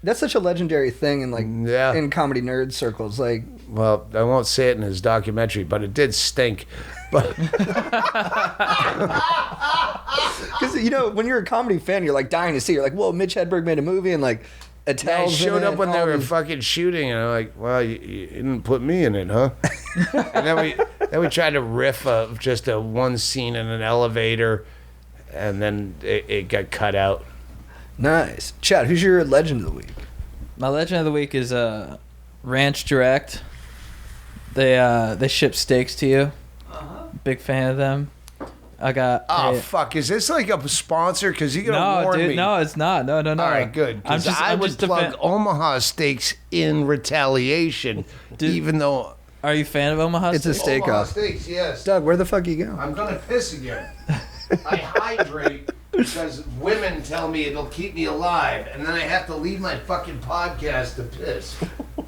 That's such a legendary thing in in comedy nerd circles. Like, Well, I won't say it in his documentary, but it did stink. But because when you're a comedy fan, you're like dying to see. You're like, whoa, Mitch Hedberg made a movie, and like I Attell's showed in up it, when and they all were these- fucking shooting, and I'm like, well, you didn't put me in it, huh? And then we tried to riff of just a one scene in an elevator, and then it got cut out. Nice, Chad. Who's your legend of the week? My legend of the week is Ranch Direct. They ship steaks to you. Big fan of them. I got. Oh, fuck. Is this like a sponsor? Because you got to No, warn dude, me. no, it's not. No. All right, good. Because I would plug Omaha Steaks in retaliation, even though... Are you a fan of Omaha It's a Steaks? steak Omaha off. Steaks, yes. Doug, where the fuck you go? I'm going to piss again. I hydrate because women tell me it'll keep me alive, and then I have to leave my fucking podcast to piss.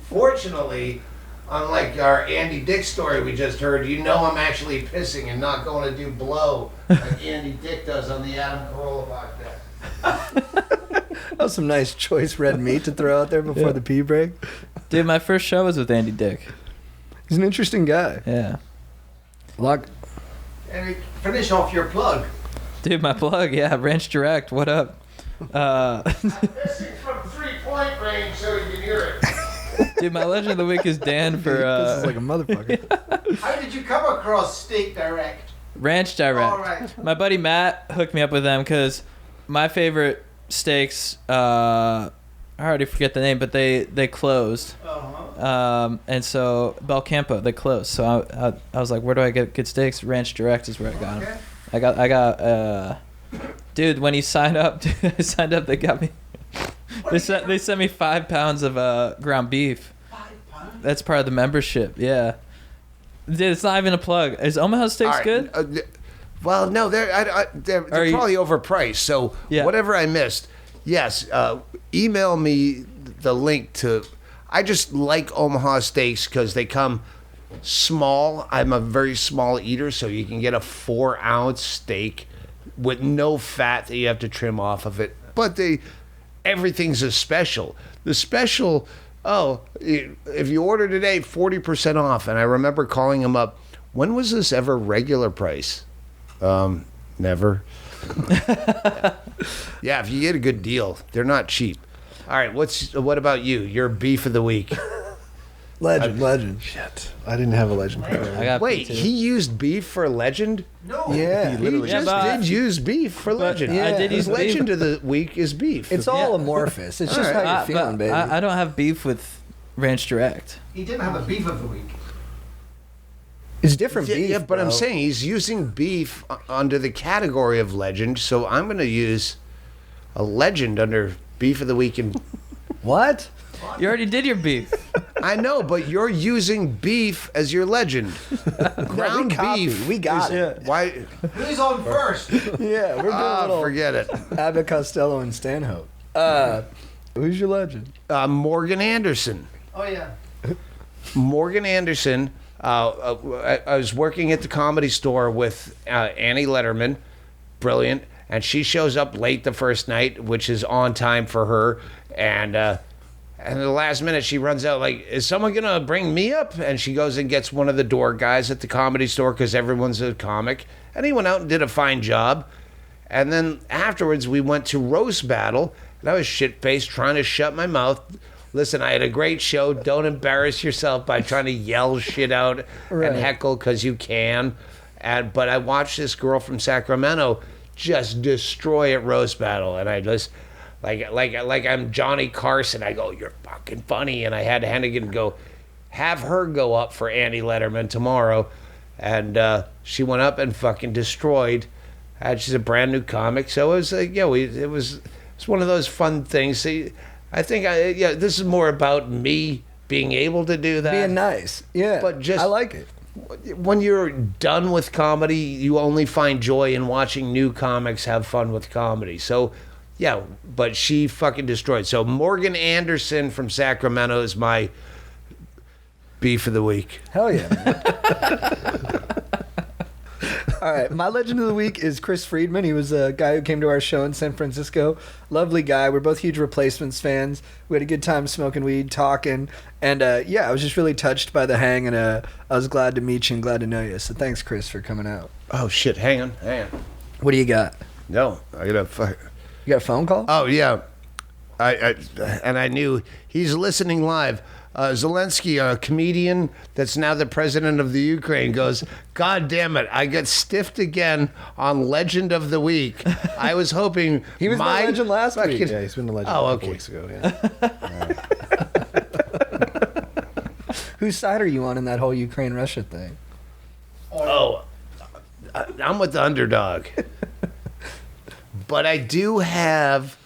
Fortunately, unlike our Andy Dick story we just heard, I'm actually pissing and not going to do blow like Andy Dick does on the Adam Carolla podcast. That was some nice choice red meat to throw out there before the pee break. Dude, my first show was with Andy Dick. He's an interesting guy. Yeah. And finish off your plug. Dude, my plug, Ranch Direct, what up? Pissing from 3-point range so you can hear it. Dude, my legend of the week is Dan This for is like a motherfucker. How did you come across Steak Direct? Ranch Direct. All right. My buddy Matt hooked me up with them because my favorite steaks, I already forget the name, but they closed. And so Belcampo, they closed. So I was like, where do I get good steaks? Ranch Direct is where I got them. I got dude, when you sign up, they got me. They sent me 5 pounds of ground beef. 5 pounds? That's part of the membership. Yeah. Dude, it's not even a plug. Is Omaha Steaks good? Well, no, they're probably overpriced. So Yeah. whatever I missed, yes, email me the link to. I just like Omaha Steaks because they come small. I'm a very small eater, so you can get a 4-ounce steak with no fat that you have to trim off of it. But everything's a special. The special oh, if you order today, 40% off. And I remember calling him up. When was this ever regular price? Never. Yeah, if you get a good deal, they're not cheap. All right, what about you? Your beef of the week. Legend. Shit. I didn't have a legend. I got Wait, P2. he used beef for legend? Yeah. He literally He just but- did use beef for legend. yeah. I did His use beef. legend of the week is beef. It's all amorphous. It's just All how you're feeling, but baby. I don't have beef with Ranch Direct. He didn't have a beef of the week. it's different beef, yeah, but I'm bro. saying he's using beef under the category of legend, so I'm going to use a legend under beef of the week. And What? You already did your beef. I know, but you're using beef as your legend. Ground beef. We got it. Why? Who's on first? Yeah, we're doing a little Forget it. Abbott Costello and Stanhope. Who's your legend? Morgan Anderson. Oh, yeah. Morgan Anderson. I was working at the Comedy Store with Annie Letterman, brilliant, and she shows up late the first night, which is on time for her, and at the last minute she runs out like, is someone gonna bring me up? And she goes and gets one of the door guys at the Comedy Store because everyone's a comic, and he went out and did a fine job. And then afterwards we went to roast battle, and I was shit-faced trying to shut my mouth. Listen, I had a great show. Don't embarrass yourself by trying to yell shit out Right. and heckle because you can. But I watched this girl from Sacramento just destroy at roast battle, and I just like I'm Johnny Carson. I go, you're fucking funny, and I had Hennigan go, have her go up for Annie Letterman tomorrow, and she went up and fucking destroyed. And she's a brand new comic, so it was like, yeah, it's one of those fun things. See, I think this is more about me being able to do that. Being nice. Yeah. But just- I like it. When you're done with comedy, you only find joy in watching new comics have fun with comedy. So, yeah, but she fucking destroyed. So Morgan Anderson from Sacramento is my beef of the week. Hell yeah. man. All right, my legend of the week is Chris Friedman. He was a guy who came to our show in San Francisco. Lovely guy. We're both huge Replacements fans. We had a good time smoking weed, talking, and I was just really touched by the hang, and I was glad to meet you and glad to know you. So thanks, Chris, for coming out. Oh shit! Hang on. What do you got? No, I gotta fuck. You got a phone call? Oh yeah, I knew he's listening live. Zelensky, a comedian that's now the president of the Ukraine, goes, God damn it, I got stiffed again on Legend of the Week. I was hoping He was my legend last week. Yeah, he's been a legend Oh, a okay. couple weeks ago. Yeah. Whose side are you on in that whole Ukraine-Russia thing? Oh, I'm with the underdog. But I do have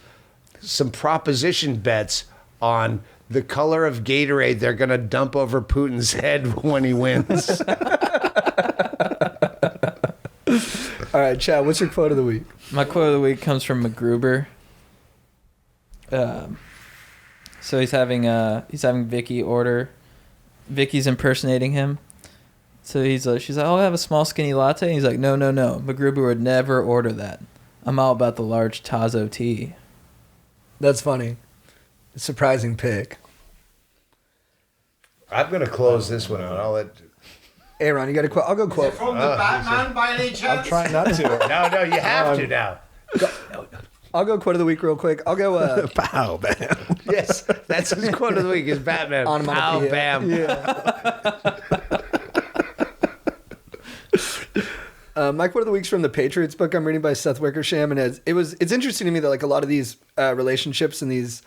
some proposition bets on the color of Gatorade they're going to dump over Putin's head when he wins. All right, Chad, what's your quote of the week? My quote of the week comes from MacGruber. So he's having Vicky order. Vicky's impersonating him. So she's like, oh, I have a small skinny latte. And he's like, no. MacGruber would never order that. I'm all about the large Tazo tea. That's funny. Surprising pick. I'm going to close this one out. I'll let... Aaron, you got a quote? I'll go quote. From the Batman by any chance? I'm trying not to. No, you have to now. I'll go quote of the week real quick. I'll go Pow, man. Yes, that's his quote of the week is Batman. Pow, onomatopoeia. bam. Yeah. My quote of the week's from the Patriots book I'm reading by Seth Wickersham, and it's interesting to me that like a lot of these relationships and these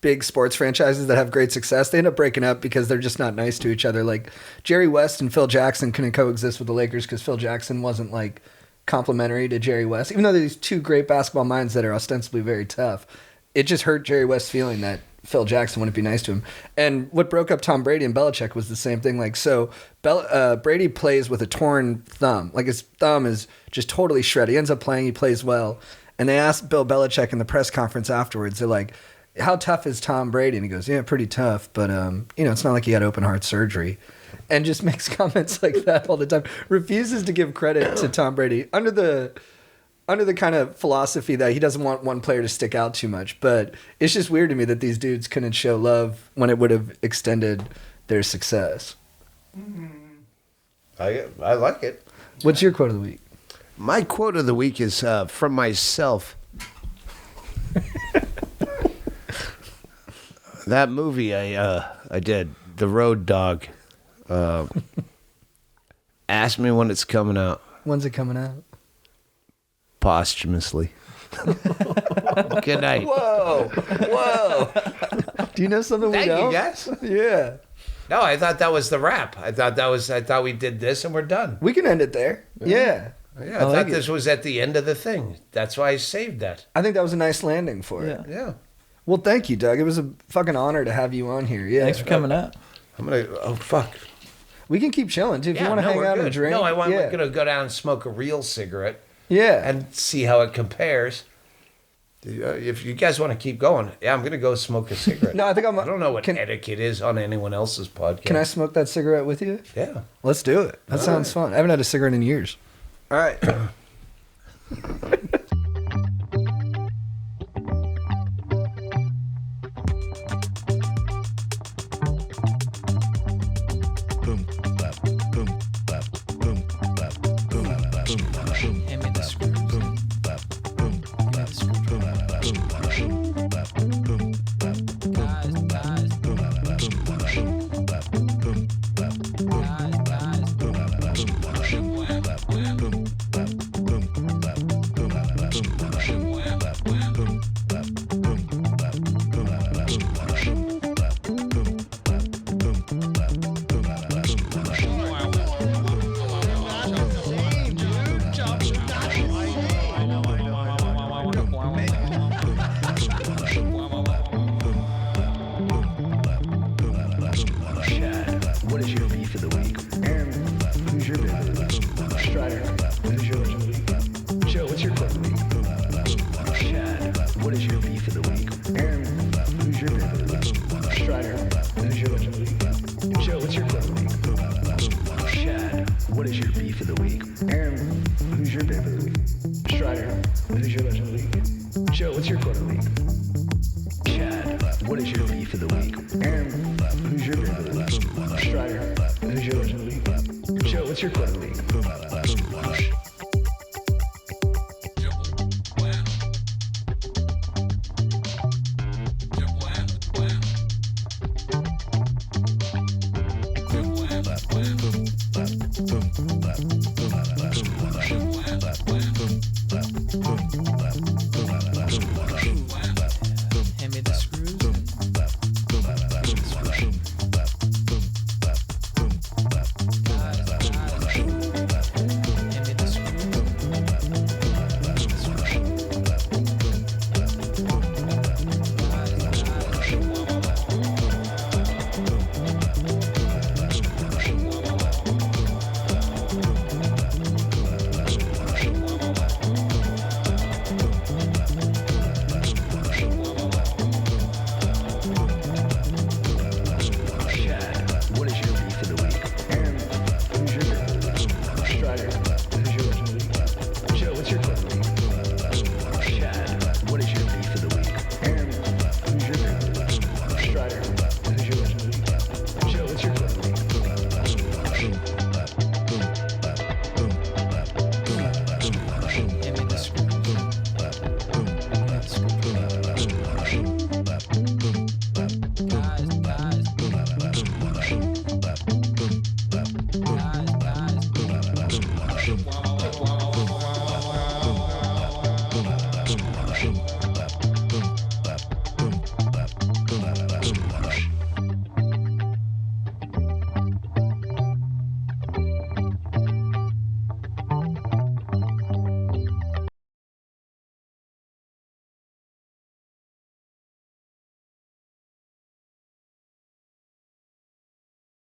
big sports franchises that have great success, they end up breaking up because they're just not nice to each other. Like Jerry West and Phil Jackson couldn't coexist with the Lakers because Phil Jackson wasn't like complimentary to Jerry West, even though they're these two great basketball minds that are ostensibly very tough. It just hurt Jerry West's feeling that Phil Jackson wouldn't be nice to him. And what broke up Tom Brady and Belichick was the same thing. Like, so Brady plays with a torn thumb. Like his thumb is just totally shredded. He ends up playing, he plays well. And they asked Bill Belichick in the press conference afterwards, they're like, how tough is Tom Brady? And he goes, yeah, pretty tough. But, it's not like he had open heart surgery. And just makes comments like that all the time. Refuses to give credit to Tom Brady. Under the under the kind of philosophy that he doesn't want one player to stick out too much. But it's just weird to me that these dudes couldn't show love when it would have extended their success. I like it. What's your quote of the week? My quote of the week is from myself. That movie I did, The Road Dog. Ask me when it's coming out. When's it coming out? Posthumously. Good night. Whoa. Do you know something we Thank don't? you, guys. Yeah. No, I thought that was the wrap. I thought we did this and we're done. We can end it there. Yeah. Yeah, I thought this was at the end of the thing. That's why I saved that. I think that was a nice landing for it. Yeah. Well, thank you, Doug. It was a fucking honor to have you on here. Yeah. Thanks for coming up. I'm gonna. Oh fuck. We can keep chilling too if you want to hang we're out good. and drink. No, I'm yeah. gonna go down and smoke a real cigarette Yeah. and see how it compares. If you guys want to keep going, I'm gonna go smoke a cigarette. No, I think I'm. I don't know what etiquette is on anyone else's podcast. Can I smoke that cigarette with you? Yeah. Let's do it. That sounds fun. I haven't had a cigarette in years. All right. Hand me the screws. What is your beef of the week? Aaron, who's your beef of the week? Strider, who's your beef of the week? Joe, what's your quote of the week? Chad, what is your beef of the week? Aaron, who's your beef of the week? Strider, who's your beef of the week? Joe, what's your quote of the week? Chad, what is your beef of the week? Aaron, who's your beef of the week? Strider, who's your beef of the week? Joe, what's your quote of the week? Chad, what is your beef of the week? Aaron, who's your beef of the week? Strider, who's your beef of the week? Joe, what's your quote of the week?